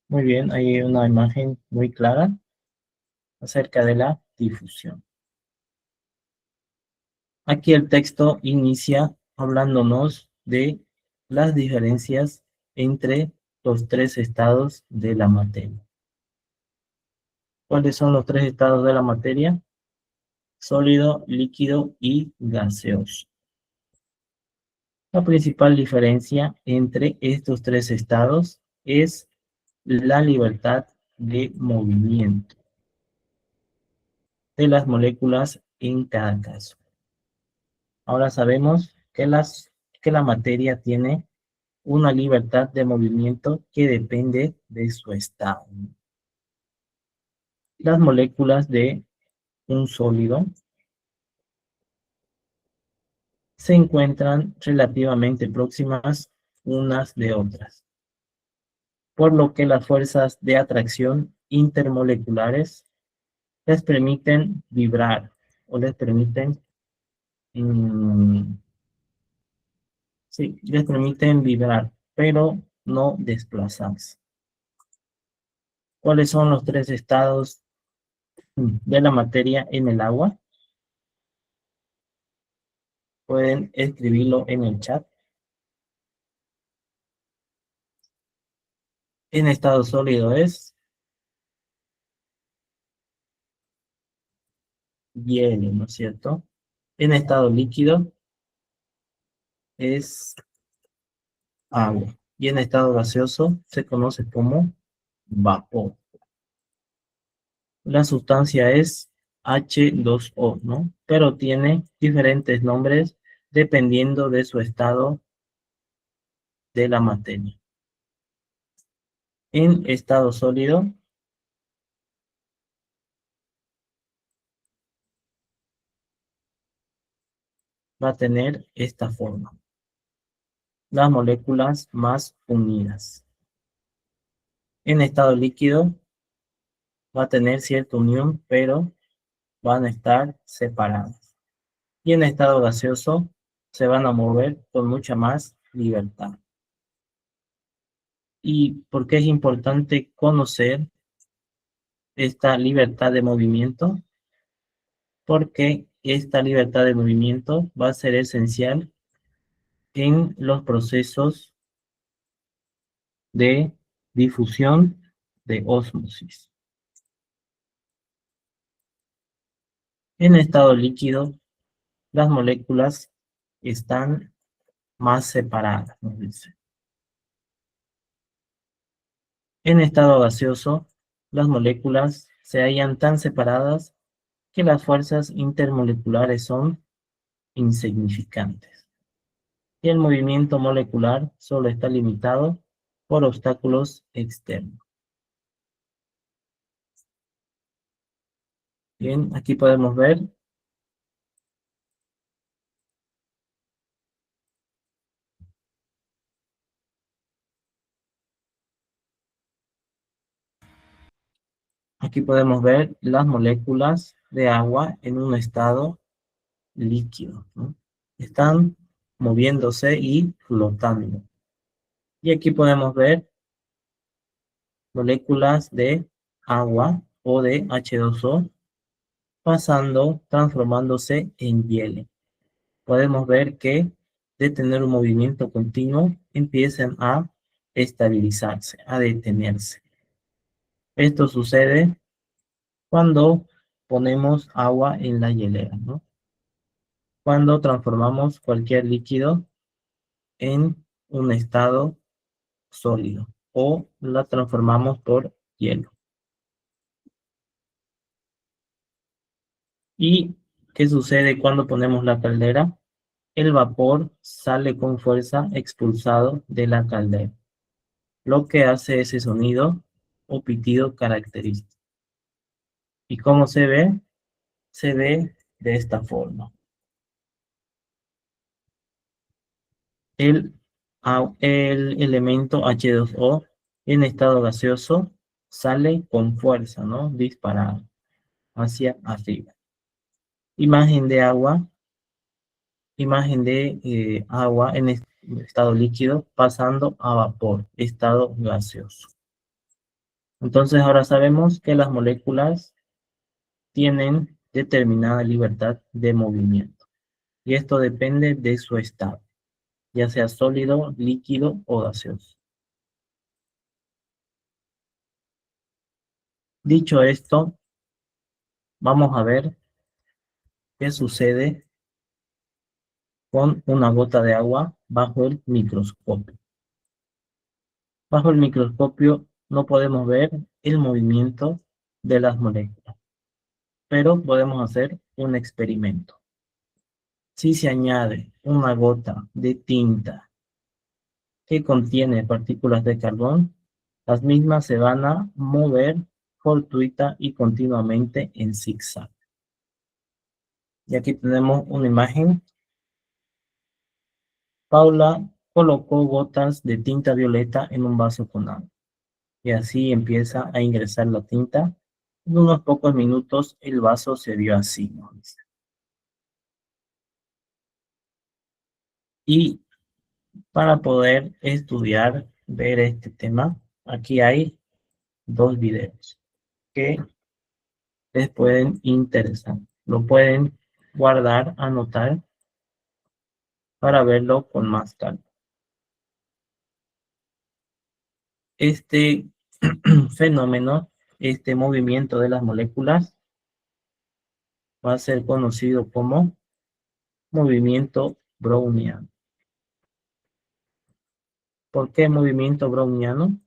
Speaker 1: Muy bien, hay una imagen muy clara acerca de la difusión. Aquí el texto inicia hablándonos de las diferencias entre los tres estados de la materia. ¿Cuáles son los tres estados de la materia? Sólido, líquido y gaseoso. La principal diferencia entre estos tres estados es la libertad de movimiento de las moléculas en cada caso. Ahora sabemos que la materia tiene una libertad de movimiento que depende de su estado. Las moléculas de un sólido se encuentran relativamente próximas unas de otras, por lo que las fuerzas de atracción intermoleculares les permiten vibrar o les permiten, sí, les permiten vibrar, pero no desplazarse. ¿Cuáles son los tres estados de la materia en el agua? Pueden escribirlo en el chat. En estado sólido es hielo, ¿no es cierto? En estado líquido es agua. Y en estado gaseoso se conoce como vapor. La sustancia es H2O, ¿no? Pero tiene diferentes nombres dependiendo de su estado de la materia. En estado sólido va a tener esta forma. Las moléculas más unidas. En estado líquido va a tener cierta unión, pero van a estar separadas. Y en estado gaseoso se van a mover con mucha más libertad. ¿Y por qué es importante conocer esta libertad de movimiento? Porque esta libertad de movimiento va a ser esencial en los procesos de difusión de ósmosis. En estado líquido, las moléculas están más separadas, nos dice. En estado gaseoso, las moléculas se hallan tan separadas que las fuerzas intermoleculares son insignificantes. Y el movimiento molecular solo está limitado por obstáculos externos. Bien, aquí podemos ver las moléculas de agua en un estado líquido, ¿no? Están moviéndose y flotando. Y aquí podemos ver moléculas de agua o de H2O transformándose en hielo. Podemos ver que de tener un movimiento continuo empiezan a estabilizarse, a detenerse. Esto sucede cuando ponemos agua en la hielera, ¿no? Cuando transformamos cualquier líquido en un estado sólido o la transformamos por hielo. ¿Y qué sucede cuando ponemos la caldera? El vapor sale con fuerza expulsado de la caldera, lo que hace ese sonido o pitido característico. ¿Y cómo se ve? Se ve de esta forma. El elemento H2O en estado gaseoso sale con fuerza, ¿no? Disparado hacia arriba. Imagen de agua en estado líquido pasando a vapor, estado gaseoso. Entonces ahora sabemos que las moléculas tienen determinada libertad de movimiento y esto depende de su estado, ya sea sólido, líquido o gaseoso. Dicho esto, vamos a ver qué sucede con una gota de agua bajo el microscopio. Bajo el microscopio no podemos ver el movimiento de las moléculas, pero podemos hacer un experimento. Si se añade una gota de tinta que contiene partículas de carbón, las mismas se van a mover fortuita y continuamente en zigzag. Y aquí tenemos una imagen. Paula colocó gotas de tinta violeta en un vaso con agua. Y así empieza a ingresar la tinta. En unos pocos minutos el vaso se vio así, ¿no? Y para poder estudiar, ver este tema, aquí hay dos videos que les pueden interesar. Lo pueden guardar, anotar para verlo con más calma. Este fenómeno, este movimiento de las moléculas va a ser conocido como movimiento browniano. ¿Por qué movimiento browniano?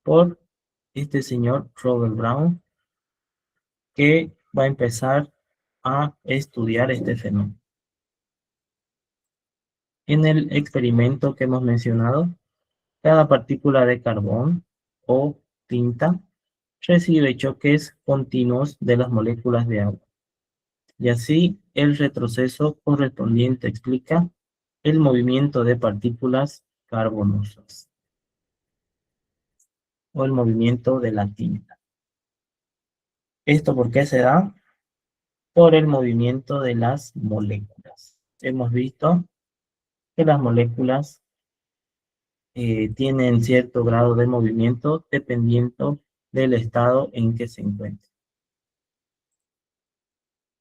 Speaker 1: Por este señor Robert Brown, que va a empezar a estudiar este fenómeno. En el experimento que hemos mencionado, cada partícula de carbón o tinta recibe choques continuos de las moléculas de agua. Y así el retroceso correspondiente explica el movimiento de partículas carbonosas o el movimiento de la tinta. ¿Esto por qué se da? Por el movimiento de las moléculas. Hemos visto que las moléculas tienen cierto grado de movimiento dependiendo del estado en que se encuentran.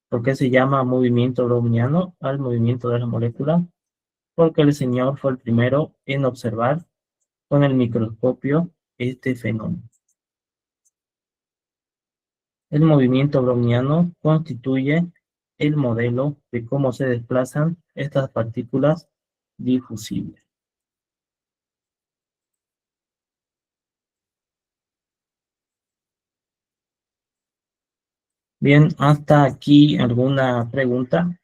Speaker 1: ¿Por qué se llama movimiento browniano al movimiento de las moléculas? Porque el señor fue el primero en observar con el microscopio este fenómeno. El movimiento browniano constituye el modelo de cómo se desplazan estas partículas difusibles. Bien, hasta aquí alguna pregunta.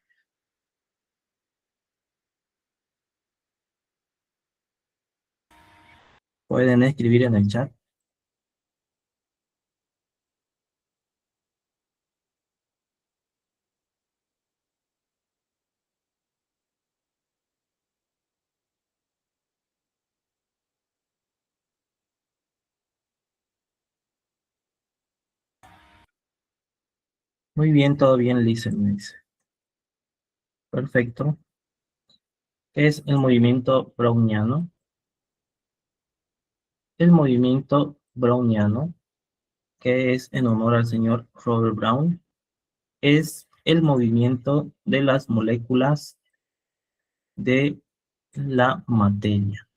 Speaker 1: Pueden escribir en el chat. Muy bien, todo bien, Listen, me dice. Perfecto. ¿Qué es el movimiento browniano? El movimiento browniano, que es en honor al señor Robert Brown, es el movimiento de las moléculas de la materia.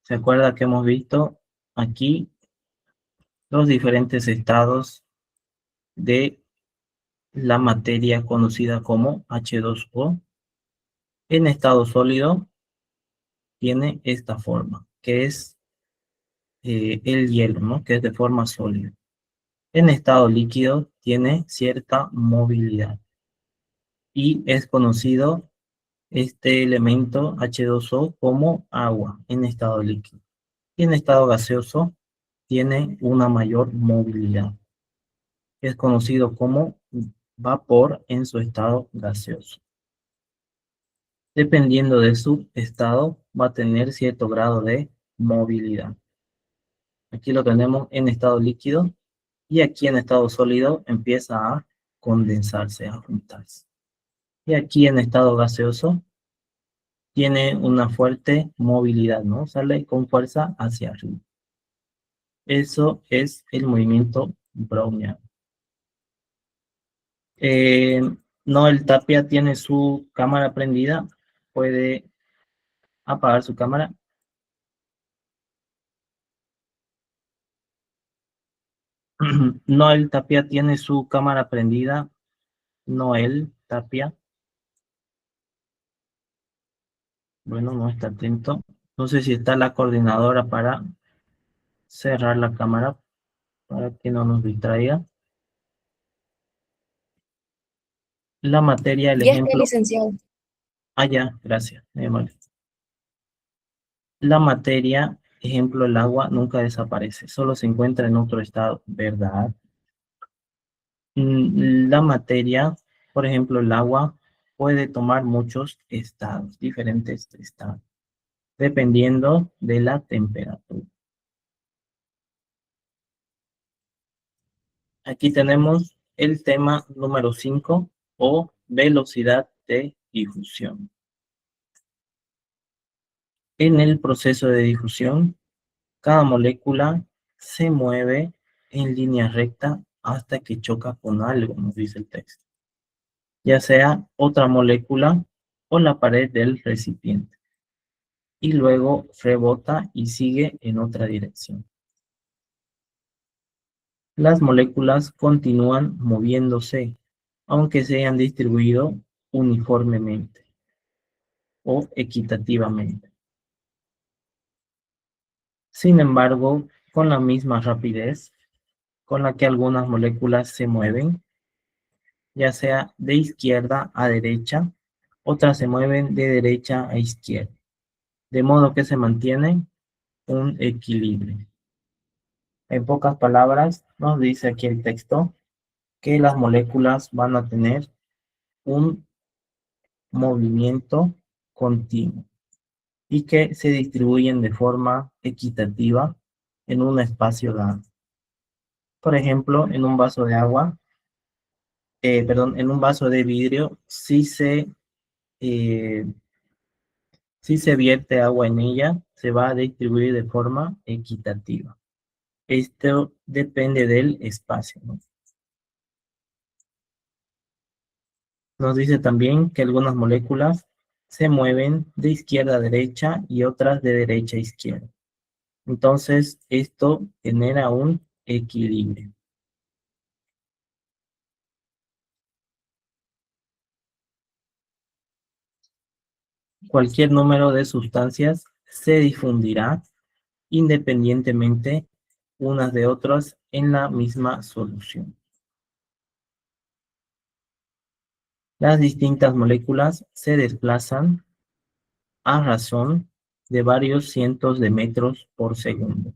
Speaker 1: ¿Se acuerda que hemos visto aquí los diferentes estados de la materia conocida como H2O? En estado sólido tiene esta forma, que es el hielo, ¿no? Que es de forma sólida. En estado líquido tiene cierta movilidad y es conocido este elemento H2O como agua en estado líquido. Y en estado gaseoso tiene una mayor movilidad. Es conocido como vapor en su estado gaseoso. Dependiendo de su estado, va a tener cierto grado de movilidad. Aquí lo tenemos en estado líquido y aquí en estado sólido empieza a condensarse, a juntarse. Y aquí en estado gaseoso tiene una fuerte movilidad, ¿no? Sale con fuerza hacia arriba. Eso es el movimiento browniano. Noel Tapia tiene su cámara prendida. Puede apagar su cámara. Noel Tapia tiene su cámara prendida. Noel Tapia. Bueno, no está atento. No sé si está la coordinadora para cerrar la cámara para que no nos distraiga. La materia, el
Speaker 3: Ya está,
Speaker 1: ejemplo.
Speaker 3: licenciado.
Speaker 1: Ah, ya, gracias. La materia, ejemplo, el agua, nunca desaparece, solo se encuentra en otro estado, ¿verdad? La materia, por ejemplo, el agua, puede tomar muchos estados, diferentes estados, dependiendo de la temperatura. Aquí tenemos el tema número 5 o velocidad de difusión. En el proceso de difusión, cada molécula se mueve en línea recta hasta que choca con algo, nos dice el texto, ya sea otra molécula o la pared del recipiente, y luego rebota y sigue en otra dirección. Las moléculas continúan moviéndose, aunque se hayan distribuido uniformemente o equitativamente. Sin embargo, con la misma rapidez con la que algunas moléculas se mueven, ya sea de izquierda a derecha, otras se mueven de derecha a izquierda, de modo que se mantiene un equilibrio. En pocas palabras, nos dice aquí el texto que las moléculas van a tener un movimiento continuo y que se distribuyen de forma equitativa en un espacio dado. Por ejemplo, en un vaso de agua, en un vaso de vidrio, eh, si se vierte agua en ella, se va a distribuir de forma equitativa. Esto depende del espacio, ¿no? Nos dice también que algunas moléculas se mueven de izquierda a derecha y otras de derecha a izquierda. Entonces, esto genera un equilibrio. Cualquier número de sustancias se difundirá independientemente unas de otras en la misma solución. Las distintas moléculas se desplazan a razón de varios cientos de metros por segundo.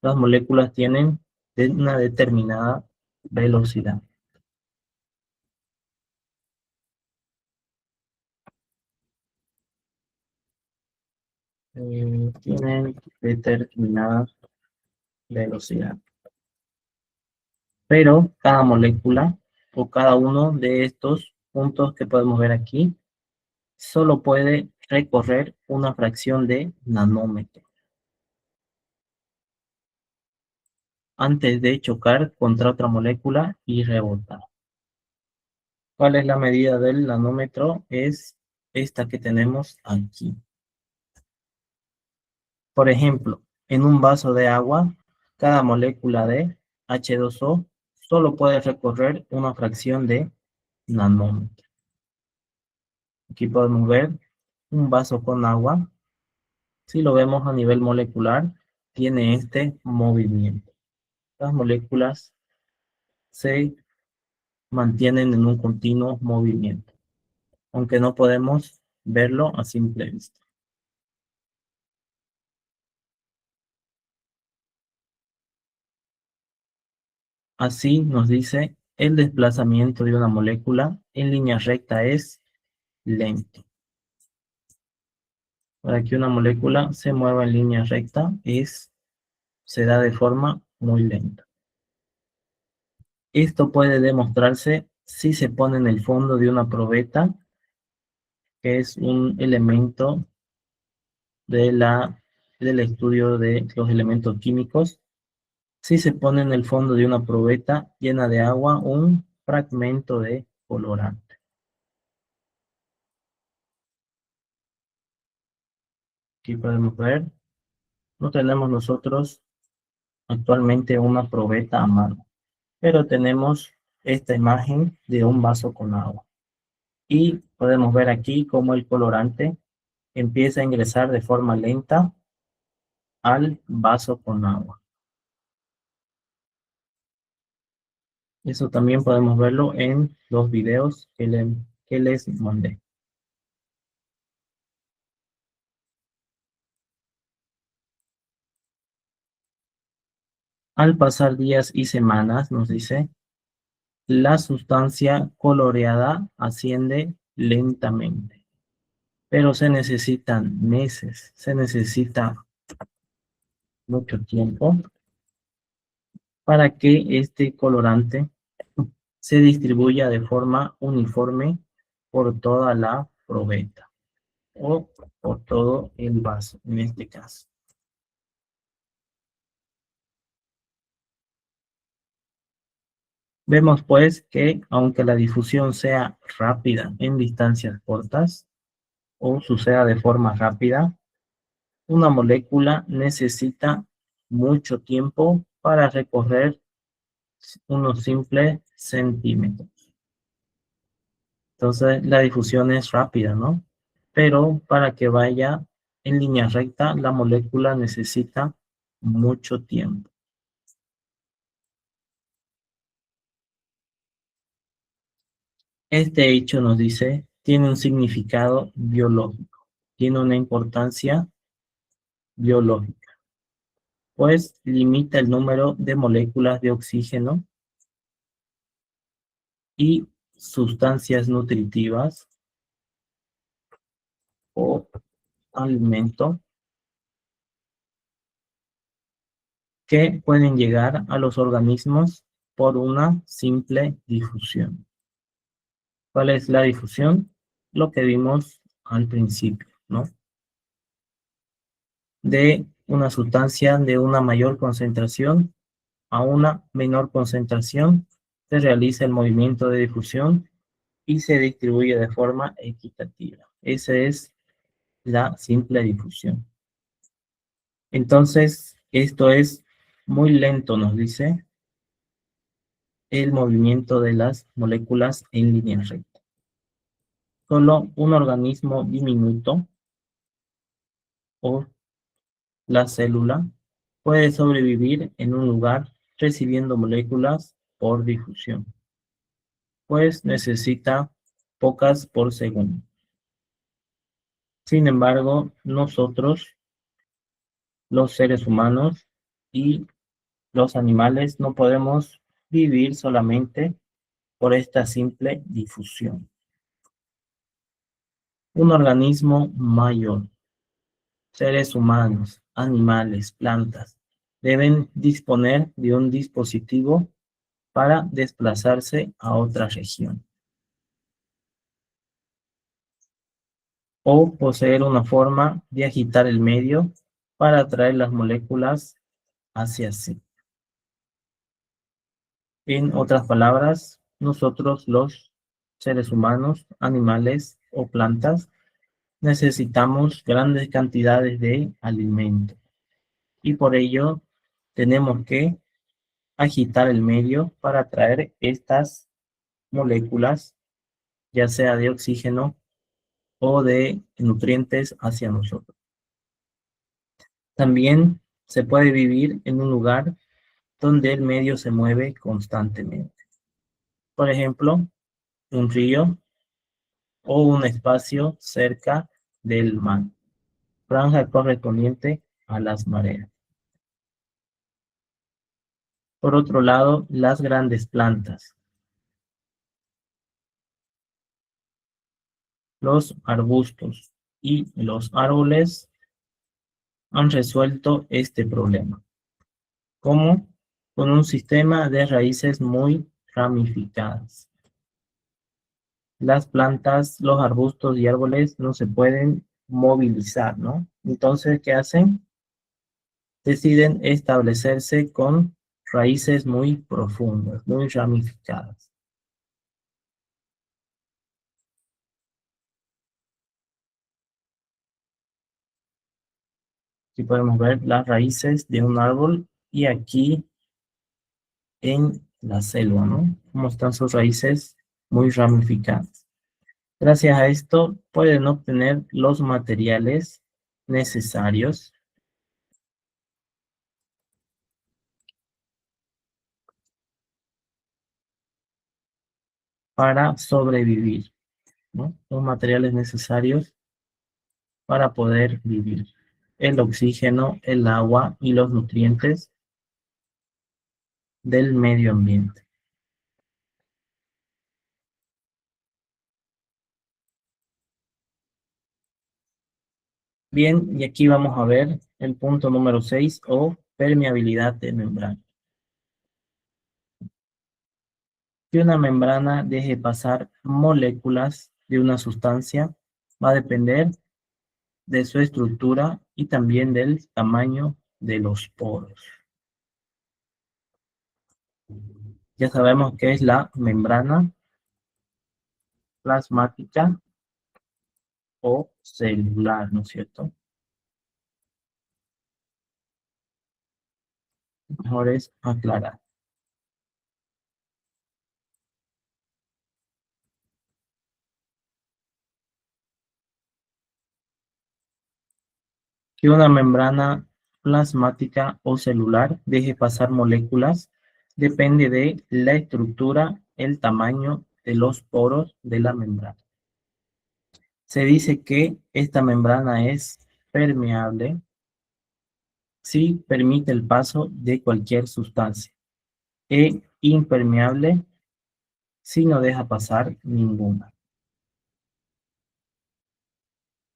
Speaker 1: Las moléculas tienen una determinada velocidad. Tienen determinada velocidad. Pero cada molécula o cada uno de estos puntos que podemos ver aquí solo puede recorrer una fracción de nanómetro. antes de chocar contra otra molécula y rebotar. ¿Cuál es la medida del nanómetro? Es esta que tenemos aquí. Por ejemplo, en un vaso de agua, cada molécula de H2O solo puede recorrer una fracción de nanómetro. Aquí podemos ver un vaso con agua. Si lo vemos a nivel molecular, tiene este movimiento. Las moléculas se mantienen en un continuo movimiento, aunque no podemos verlo a simple vista. Así nos dice, el desplazamiento de una molécula en línea recta es lento. Para que una molécula se mueva en línea recta se da de forma muy lenta. Esto puede demostrarse si se pone en el fondo de una probeta, que es un elemento del estudio de los elementos químicos. Si se pone en el fondo de una probeta llena de agua un fragmento de colorante. Aquí podemos ver, no tenemos nosotros actualmente una probeta a mano, pero tenemos esta imagen de un vaso con agua. Y podemos ver aquí cómo el colorante empieza a ingresar de forma lenta al vaso con agua. Eso también podemos verlo en los videos que les mandé. Al pasar días y semanas, nos dice, la sustancia coloreada asciende lentamente, pero se necesitan meses, se necesita mucho tiempo para que este colorante se distribuya de forma uniforme por toda la probeta o por todo el vaso, en este caso. Vemos pues que aunque la difusión sea rápida en distancias cortas o suceda de forma rápida, una molécula necesita mucho tiempo para recorrer unos simples centímetros. Entonces la difusión es rápida, ¿no? Pero para que vaya en línea recta, la molécula necesita mucho tiempo. Este hecho nos dice, tiene un significado biológico, tiene una importancia biológica, pues limita el número de moléculas de oxígeno y sustancias nutritivas o alimento que pueden llegar a los organismos por una simple difusión. ¿Cuál es la difusión? Lo que vimos al principio, ¿no? De una sustancia de una mayor concentración a una menor concentración, se realiza el movimiento de difusión y se distribuye de forma equitativa. Esa es la simple difusión. Entonces, esto es muy lento, nos dice, el movimiento de las moléculas en línea recta. Solo un organismo diminuto o la célula puede sobrevivir en un lugar recibiendo moléculas por difusión, pues necesita pocas por segundo. Sin embargo, nosotros, los seres humanos y los animales, no podemos vivir solamente por esta simple difusión. Un organismo mayor, seres humanos, animales, plantas, deben disponer de un dispositivo para desplazarse a otra región o poseer una forma de agitar el medio para atraer las moléculas hacia sí. En otras palabras, nosotros los seres humanos, animales o plantas necesitamos grandes cantidades de alimento y por ello tenemos que agitar el medio para atraer estas moléculas, ya sea de oxígeno o de nutrientes hacia nosotros. También se puede vivir en un lugar donde el medio se mueve constantemente. Por ejemplo, un río o un espacio cerca del mar, franja correspondiente a las mareas. Por otro lado, las grandes plantas, los arbustos y los árboles han resuelto este problema. ¿Cómo? Con un sistema de raíces muy ramificadas. Las plantas, los arbustos y árboles no se pueden movilizar, ¿no? Entonces, ¿qué hacen? Deciden establecerse con raíces muy profundas, muy ramificadas. Aquí podemos ver las raíces de un árbol y aquí en la selva, ¿no? Cómo están sus raíces muy ramificadas. Gracias a esto pueden obtener los materiales necesarios para sobrevivir, ¿no? Los materiales necesarios para poder vivir. El oxígeno, el agua y los nutrientes del medio ambiente. Bien, y aquí vamos a ver el punto número 6 o permeabilidad de membrana. Si una membrana deje pasar moléculas de una sustancia, va a depender de su estructura y también del tamaño de los poros. Ya sabemos qué es la membrana plasmática o celular, ¿no es cierto? Mejor es aclarar. Que una membrana plasmática o celular deje pasar moléculas depende de la estructura, el tamaño de los poros de la membrana. Se dice que esta membrana es permeable si permite el paso de cualquier sustancia e impermeable si no deja pasar ninguna.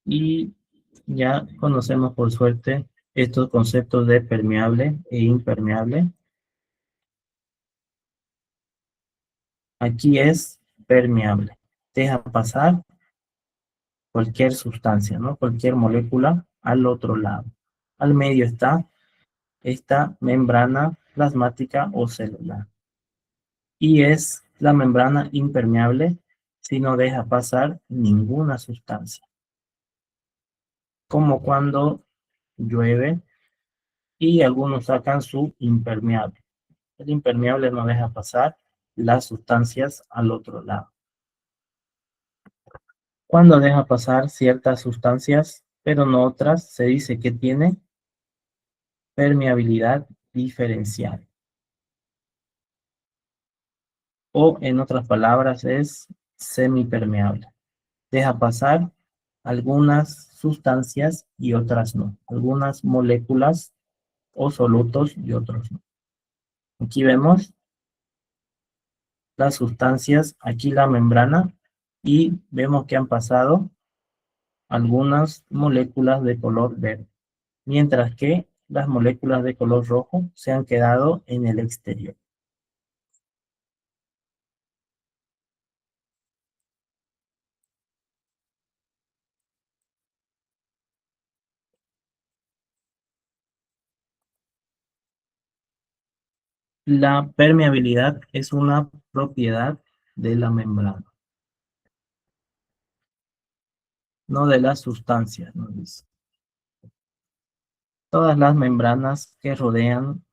Speaker 1: Y ya conocemos por suerte estos conceptos de permeable e impermeable. Aquí es permeable. Deja pasar cualquier sustancia, ¿no? Cualquier molécula al otro lado. Al medio está esta membrana plasmática o celular. Y es la membrana impermeable si no deja pasar ninguna sustancia. Como cuando llueve y algunos sacan su impermeable. El impermeable no deja pasar las sustancias al otro lado. Cuando deja pasar ciertas sustancias, pero no otras, se dice que tiene permeabilidad diferencial. O en otras palabras es semipermeable. Deja pasar algunas sustancias y otras no. Algunas moléculas o solutos y otros no. Aquí vemos las sustancias, aquí la membrana y vemos que han pasado algunas moléculas de color verde, mientras que las moléculas de color rojo se han quedado en el exterior. La permeabilidad es una propiedad de la membrana, no de la sustancia, nos dice. Todas las membranas que rodean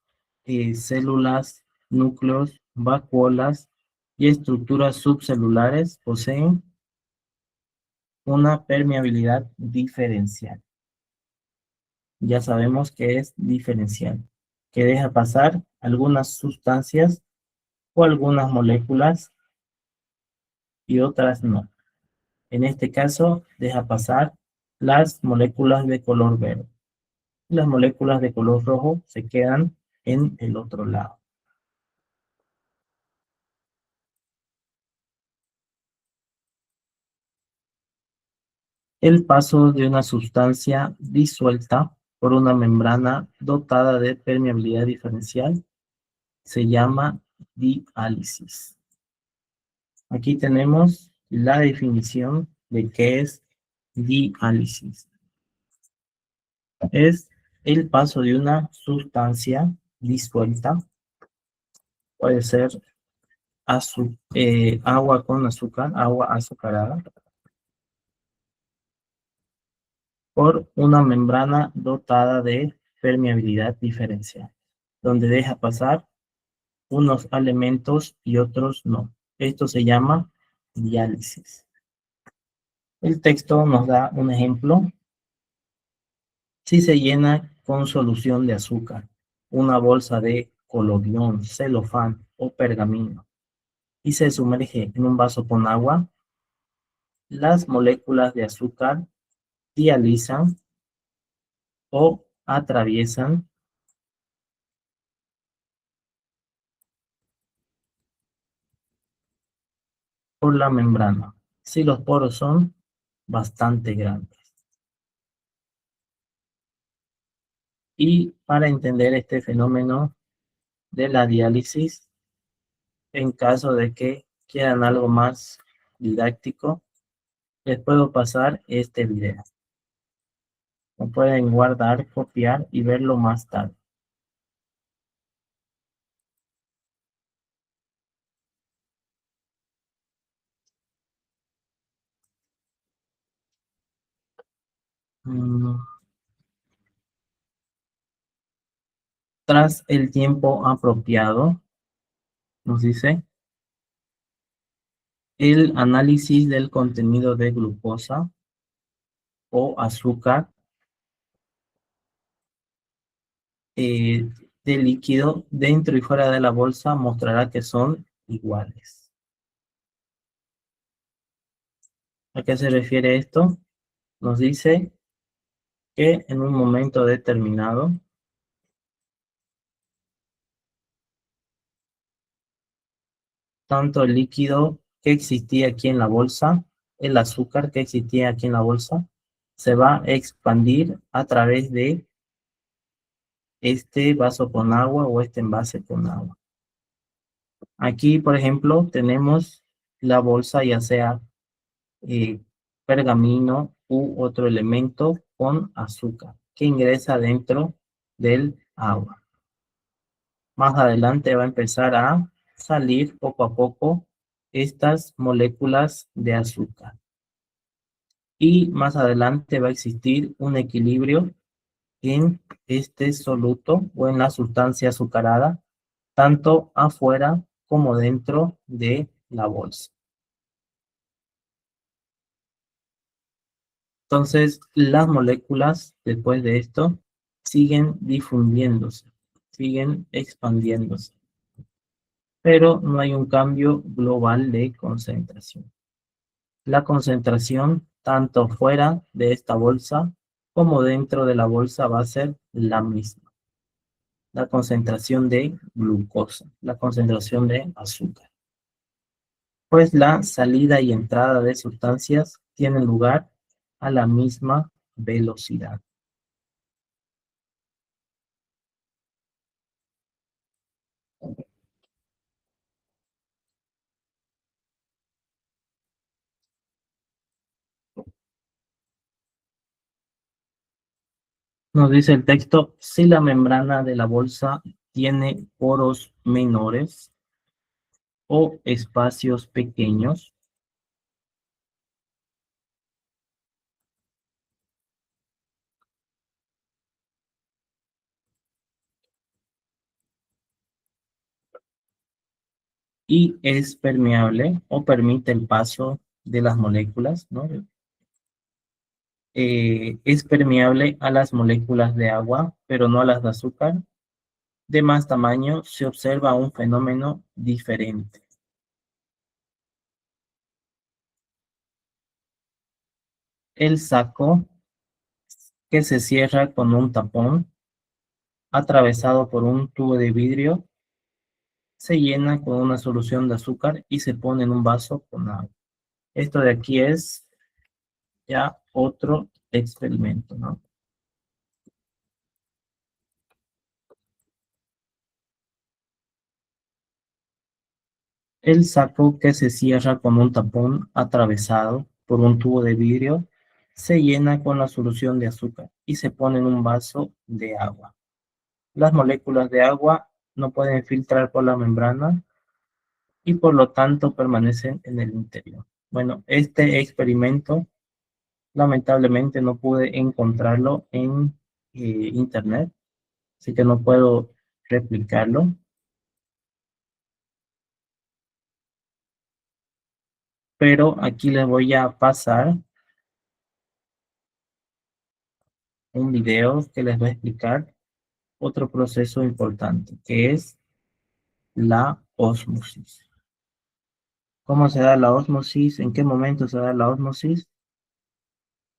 Speaker 1: células, núcleos, vacuolas y estructuras subcelulares poseen una permeabilidad diferencial. Ya sabemos que es diferencial, que deja pasar algunas sustancias o algunas moléculas y otras no. En este caso, deja pasar las moléculas de color verde. Las moléculas de color rojo se quedan en el otro lado. El paso de una sustancia disuelta por una membrana dotada de permeabilidad diferencial se llama diálisis. Aquí tenemos la definición de qué es diálisis. Es el paso de una sustancia disuelta, puede ser agua con azúcar, agua azucarada, por una membrana dotada de permeabilidad diferencial, donde deja pasar unos elementos y otros no. Esto se llama diálisis. El texto nos da un ejemplo. Si se llena con solución de azúcar, una bolsa de colodión, celofán o pergamino y se sumerge en un vaso con agua, las moléculas de azúcar dializan o atraviesan por la membrana, si los poros son bastante grandes. Y para entender este fenómeno de la diálisis, en caso de que quieran algo más didáctico, les puedo pasar este video. Lo pueden guardar, copiar y verlo más tarde. Mm, Tras el tiempo apropiado, nos dice, el análisis del contenido de glucosa o azúcar eh, de líquido dentro y fuera de la bolsa mostrará que son iguales. ¿A qué se refiere esto? Nos dice que en un momento determinado, tanto el líquido que existía aquí en la bolsa, el azúcar que existía aquí en la bolsa, se va a expandir a través de este vaso con agua o este envase con agua. Aquí, por ejemplo, tenemos la bolsa, ya sea eh, pergamino u otro elemento con azúcar que ingresa dentro del agua. Más adelante va a empezar a salir poco a poco estas moléculas de azúcar. Y más adelante va a existir un equilibrio en este soluto o en la sustancia azucarada, tanto afuera como dentro de la bolsa. Entonces, las moléculas, después de esto, siguen difundiéndose, siguen expandiéndose, pero no hay un cambio global de concentración. La concentración, tanto fuera de esta bolsa como dentro de la bolsa, va a ser la misma. La concentración de glucosa, la concentración de azúcar. Pues la salida y entrada de sustancias tienen lugar a la misma velocidad. Nos dice el texto, si la membrana de la bolsa tiene poros menores o espacios pequeños. Y es permeable o permite el paso de las moléculas, ¿no? Es permeable a las moléculas de agua, pero no a las de azúcar. De más tamaño se observa un fenómeno diferente. El saco, que se cierra con un tapón atravesado por un tubo de vidrio, se llena con una solución de azúcar y se pone en un vaso con agua. Esto de aquí es ya otro experimento, ¿no? El saco, que se cierra con un tapón atravesado por un tubo de vidrio, se llena con la solución de azúcar y se pone en un vaso de agua. Las moléculas de agua no pueden filtrar por la membrana y por lo tanto permanecen en el interior. Bueno, este experimento lamentablemente no pude encontrarlo en internet, así que no puedo replicarlo. Pero aquí les voy a pasar un video que les va a explicar otro proceso importante, que es la ósmosis. ¿Cómo se da la ósmosis? ¿En qué momento se da la ósmosis?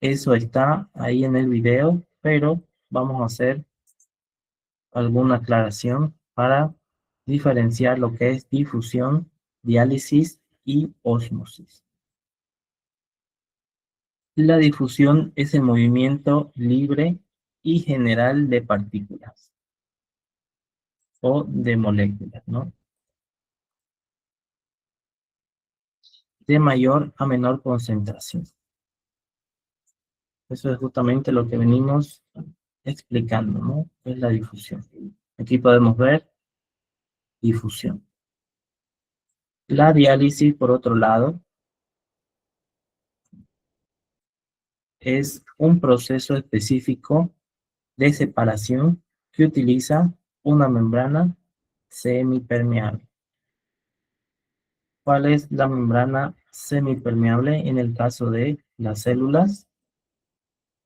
Speaker 1: Eso está ahí en el video, pero vamos a hacer alguna aclaración para diferenciar lo que es difusión, diálisis y ósmosis. La difusión es el movimiento libre y general de partículas o de moléculas, ¿no? De mayor a menor concentración. Eso es justamente lo que venimos explicando, ¿no? Es la difusión. Aquí podemos ver difusión. La diálisis, por otro lado, es un proceso específico de separación que utiliza una membrana semipermeable. ¿Cuál es la membrana semipermeable en el caso de las células?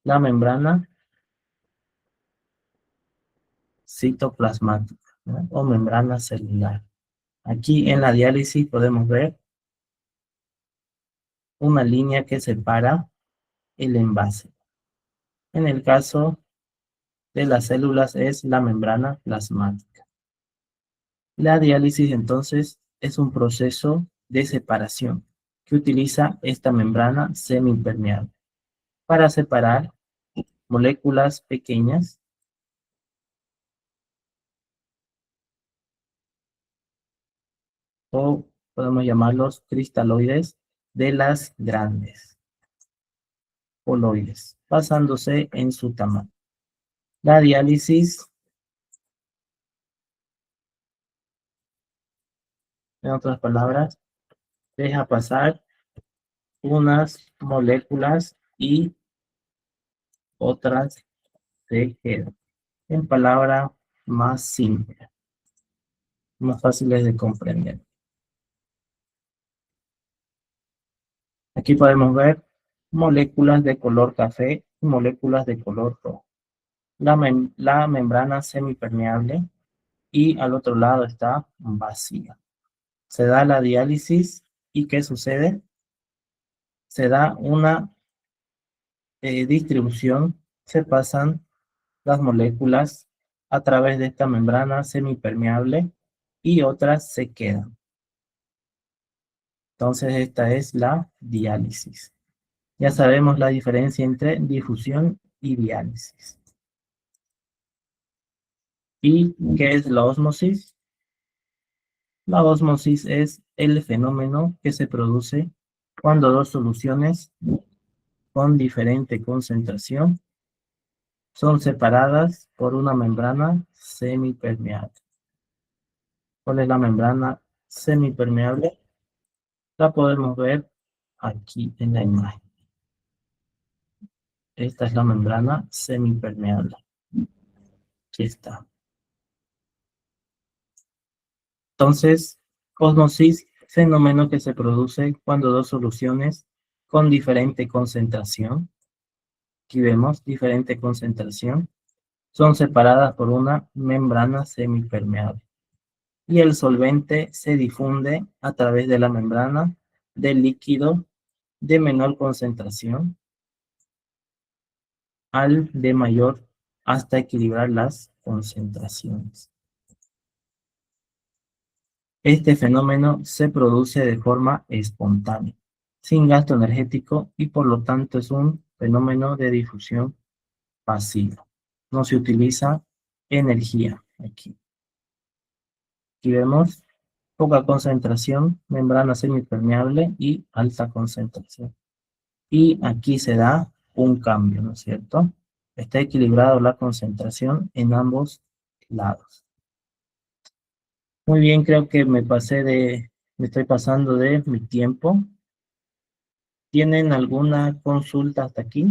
Speaker 1: La membrana citoplasmática, ¿no? O membrana celular. Aquí en la diálisis podemos ver una línea que separa el envase. En el caso de las células es la membrana plasmática. La diálisis entonces es un proceso de separación que utiliza esta membrana semipermeable para separar moléculas pequeñas o podemos llamarlos cristaloides de las grandes coloides, basándose en su tamaño. La diálisis, en otras palabras, deja pasar unas moléculas y otras se quedan. En palabras más simples, más fáciles de comprender. Aquí podemos ver moléculas de color café y moléculas de color rojo. La membrana semipermeable y al otro lado está vacía. Se da la diálisis y ¿qué sucede? Se da una distribución, se pasan las moléculas a través de esta membrana semipermeable y otras se quedan. Entonces esta es la diálisis. Ya sabemos la diferencia entre difusión y diálisis. ¿Y qué es la ósmosis? La ósmosis es el fenómeno que se produce cuando dos soluciones con diferente concentración son separadas por una membrana semipermeable. ¿Cuál es la membrana semipermeable? La podemos ver aquí en la imagen. Esta es la membrana semipermeable. Aquí está. Entonces, ósmosis, fenómeno que se produce cuando dos soluciones con diferente concentración, aquí vemos diferente concentración, son separadas por una membrana semipermeable. Y el solvente se difunde a través de la membrana del líquido de menor concentración al de mayor hasta equilibrar las concentraciones. Este fenómeno se produce de forma espontánea, sin gasto energético y por lo tanto es un fenómeno de difusión pasiva. No se utiliza energía aquí. Aquí vemos poca concentración, membrana semipermeable y alta concentración. Y aquí se da un cambio, ¿no es cierto? Está equilibrado la concentración en ambos lados. Muy bien, creo que me estoy pasando de mi tiempo. ¿Tienen alguna consulta hasta aquí?